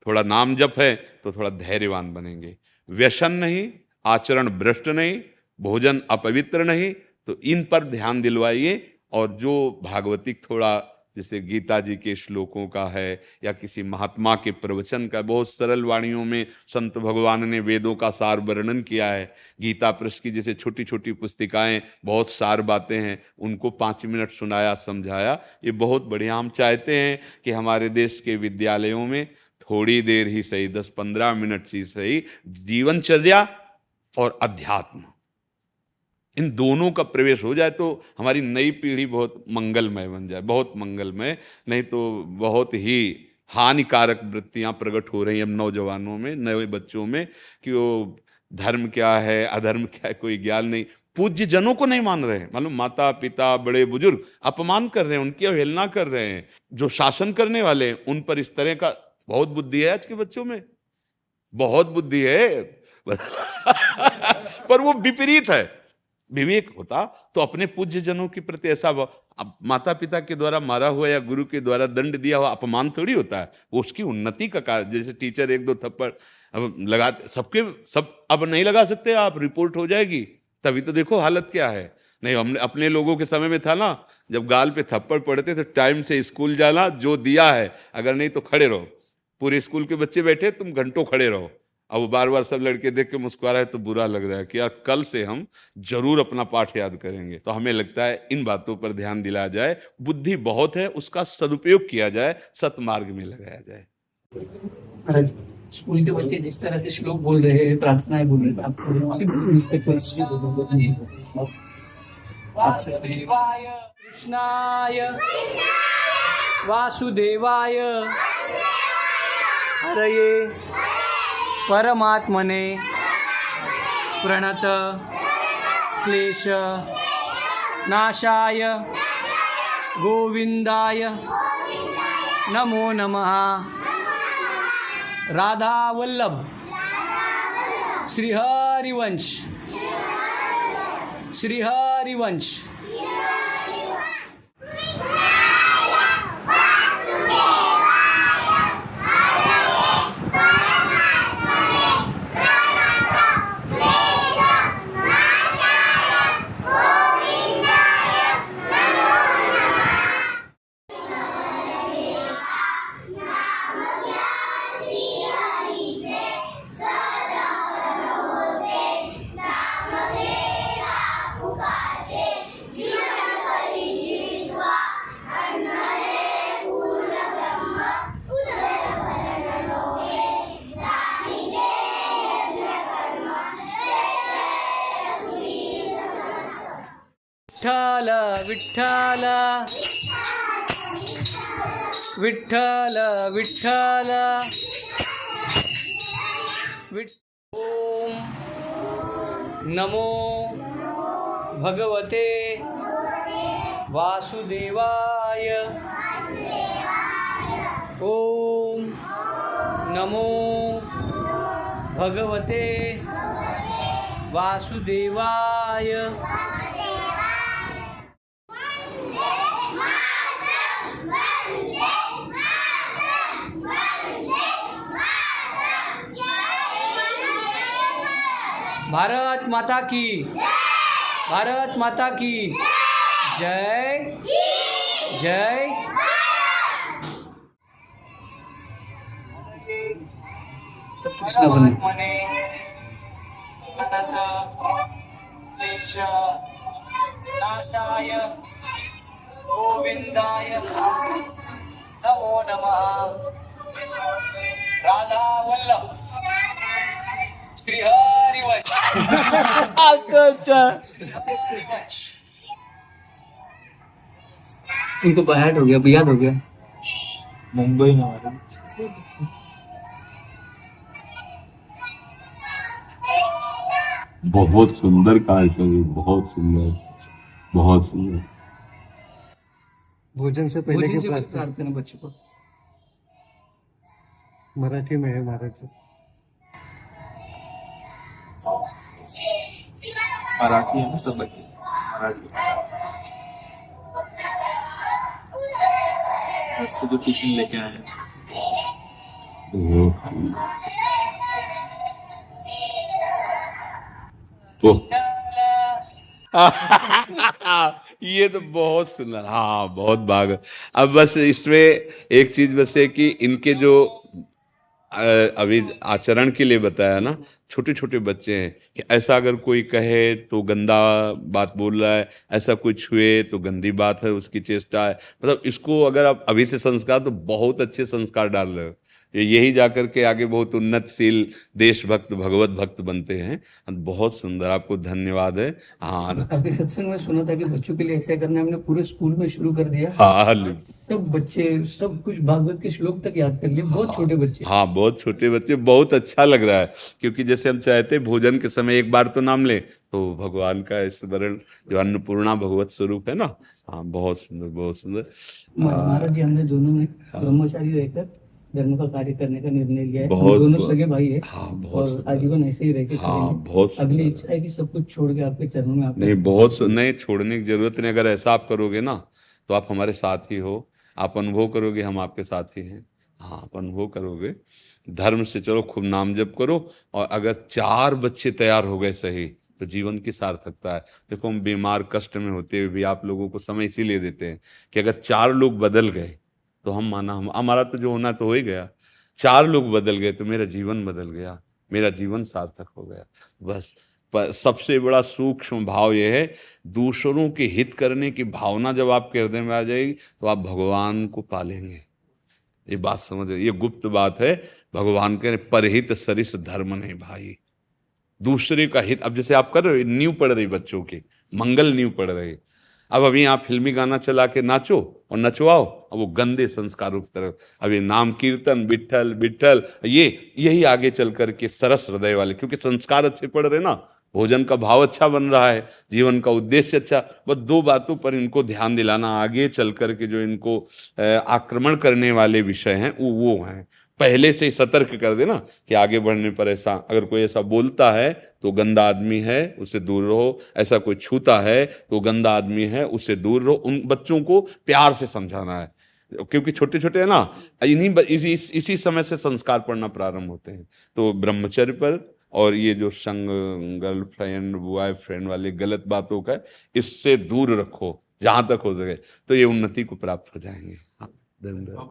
थोड़ा नाम जप है तो थोड़ा धैर्यवान बनेंगे। व्यसन नहीं, आचरण भ्रष्ट नहीं, भोजन अपवित्र नहीं, तो इन पर ध्यान दिलवाइए। और जो भागवतिक थोड़ा जैसे गीता जी के श्लोकों का है या किसी महात्मा के प्रवचन का, बहुत सरल वाणियों में संत भगवान ने वेदों का सार वर्णन किया है। गीता प्रेस की जैसे छोटी छोटी पुस्तिकाएं, बहुत सार बातें हैं, उनको 5 मिनट सुनाया, समझाया, ये बहुत बढ़िया। हम चाहते हैं कि हमारे देश के विद्यालयों में थोड़ी देर ही सही, 10-15 मिनट ही सही, जीवनचर्या और अध्यात्म, इन दोनों का प्रवेश हो जाए तो हमारी नई पीढ़ी बहुत मंगलमय बन जाए, बहुत मंगलमय। नहीं तो बहुत ही हानिकारक वृत्तियां प्रकट हो रही हैं अब नौजवानों में, नए बच्चों में, कि वो धर्म क्या है, अधर्म क्या है, कोई ज्ञान नहीं। पूज्य जनों को नहीं मान रहे हैं, मालूम, माता पिता बड़े बुजुर्ग अपमान कर रहे हैं, उनकी अवहेलना कर रहे हैं। जो शासन करने वाले हैं उन पर इस तरह का, बहुत बुद्धि है आज के बच्चों में, बहुत बुद्धि है पर वो विपरीत है। विवेक होता तो अपने पूज्य जनों के प्रति ऐसा, अब माता पिता के द्वारा मारा हुआ या गुरु के द्वारा दंड दिया हुआ अपमान थोड़ी होता है, वो उसकी उन्नति का कारण। जैसे टीचर 1-2 थप्पड़ अब लगाते, सबके सब अब नहीं लगा सकते आप, रिपोर्ट हो जाएगी। तभी तो देखो हालत क्या है। नहीं, हमने अपने लोगों के समय में था ना, जब गाल पे थप्पड़ पड़ते तो टाइम से स्कूल जाना, जो दिया है, अगर नहीं तो खड़े रहो। पूरे स्कूल के बच्चे बैठे, तुम घंटों खड़े रहो। अब वो बार बार सब लड़के देख के मुस्कुरा रहे तो बुरा लग रहा है कि यार कल से हम जरूर अपना पाठ याद करेंगे। तो हमें लगता है इन बातों पर ध्यान दिलाया जाए, बुद्धि बहुत है, उसका सदुपयोग किया जाए, सतमार्ग में लगाया जाए। महाराज, स्कूल के बच्चे जिस तरह से श्लोक बोल रहे हैं, प्रार्थनाएं बोल रहे हैं, वासुदेवाय कृष्णाय वासुदेवाय हरये परमात्मने प्रणत क्लेश नाशाय गोविंदाय नमो नमः। राधा वल्लभ श्रीहरिवंश, श्रीहरिवंश। विठ्ठल विठ्ठल विठ्ठल विठ्ठल। ओम नमो भगवते वासुदेवाय। ओम नमो भगवते वासुदेवाय। भारत माता की, भारत माता की जय जय। कृष्ण बने। गोविंदाय नमो नमः। राधा वल्लभ श्री हरि उनको बाहर हो गया, याद हो गया। मुंबई में महाराज। बहुत सुंदर कार्यक्रम है, बहुत सुंदर, बहुत सुंदर। भोजन से पहले की प्रार्थना प्रार्थना बच्चों को मराठी में है महाराज जी। मराठी है ना सब बच्चे, मराठी घर से जो टिफिन लेके आए हैं। तो ये तो बहुत सुंदर, हाँ बहुत भाग। अब बस इसमें एक चीज बस है कि इनके जो अभी आचरण के लिए बताया ना, छोटे छोटे बच्चे हैं कि ऐसा अगर कोई कहे तो गंदा बात बोल रहा है, ऐसा कोई छुए तो गंदी बात है, उसकी चेष्टा है। मतलब इसको अगर आप अभी से संस्कार, तो बहुत अच्छे संस्कार डाल रहे हो। यही जाकर के आगे बहुत उन्नतशील देशभक्त भगवत भक्त बनते हैं। बहुत सुंदर, आपको धन्यवाद है। हाँ अभी सत्संग में सुना था कि बच्चों के लिए ऐसा करना हमने पूरे स्कूल में शुरू कर दिया। हाँ सब बच्चे सब कुछ भागवत के श्लोक तक याद कर लिए, बहुत छोटे बच्चे। हाँ बहुत छोटे बच्चे, बहुत अच्छा लग रहा है। क्योंकि जैसे हम चाहते हैं भोजन के समय एक बार तो नाम ले, तो भगवान का स्मरण, जो अन्नपूर्णा भगवत स्वरूप है ना। हाँ बहुत सुंदर, बहुत सुंदर। महाराज जी हमने दोनों ने ब्रह्मचारी रहकर धर्म का कार्य करने का निर्णय लिया है। हम बहुत- दोनों सगे भाई है। हाँ बहुत और सुंदर। आजीवन ऐसे ही रह के हाँ चलेंगे। बहुत सुंदर। अगली इच्छा है कि सब कुछ छोड़ के आपके चरणों में आप नहीं बहुत नहीं, छोड़ने की जरूरत नहीं। अगर ऐसा आप करोगे ना तो आप हमारे साथ ही हो, आप अनुभव करोगे हम आपके साथ ही हैं। हाँ आप अनुभव करोगे। धर्म से चलो, खूब नाम जप करो। और अगर 4 बच्चे तैयार हो गए सही, तो जीवन की सार्थकता है। देखो हम बीमार कष्ट में होते हुए भी आप लोगों को समय इसीलिए देते हैं कि अगर 4 लोग बदल गए तो हम माना, हम हमारा तो जो होना तो हो ही गया। 4 लोग बदल गए तो मेरा जीवन बदल गया, मेरा जीवन सार्थक हो गया। बस पर सबसे बड़ा सूक्ष्म भाव यह है, दूसरों के हित करने की भावना जब आपके हृदय में आ जाएगी तो आप भगवान को पालेंगे। ये बात समझ, ये गुप्त बात है। भगवान के परहित सरिस धर्म नहीं भाई। दूसरे का हित, अब जैसे आप कर रहे हो, नींव पड़ रही बच्चों की, मंगल नींव पड़ रही। अब अभी आप फिल्मी गाना चला के नाचो और नचवाओ, अब वो गंदे संस्कारों की तरफ। अभी नाम कीर्तन, विठल विठल, यही आगे चल करके सरस हृदय वाले, क्योंकि संस्कार अच्छे पड़ रहे ना, भोजन का भाव अच्छा बन रहा है, जीवन का उद्देश्य अच्छा। बस 2 बातों पर इनको ध्यान दिलाना, आगे चल करके जो इनको आक्रमण करने वाले विषय हैं वो हैं। पहले से ही सतर्क कर देना कि आगे बढ़ने पर ऐसा, अगर कोई ऐसा बोलता है तो गंदा आदमी है, उससे दूर रहो। ऐसा कोई छूता है तो गंदा आदमी है, उससे दूर रहो। उन बच्चों को प्यार से समझाना है, क्योंकि छोटे छोटे है ना, इसी समय से संस्कार पढ़ना प्रारंभ होते हैं। तो ब्रह्मचर्य पर और ये जो संग, गर्लफ्रेंड बॉयफ्रेंड वाले गलत बातों का, इससे दूर रखो जहां तक हो सके, तो ये उन्नति को प्राप्त हो जाएंगे। हाँ, धन्यवाद।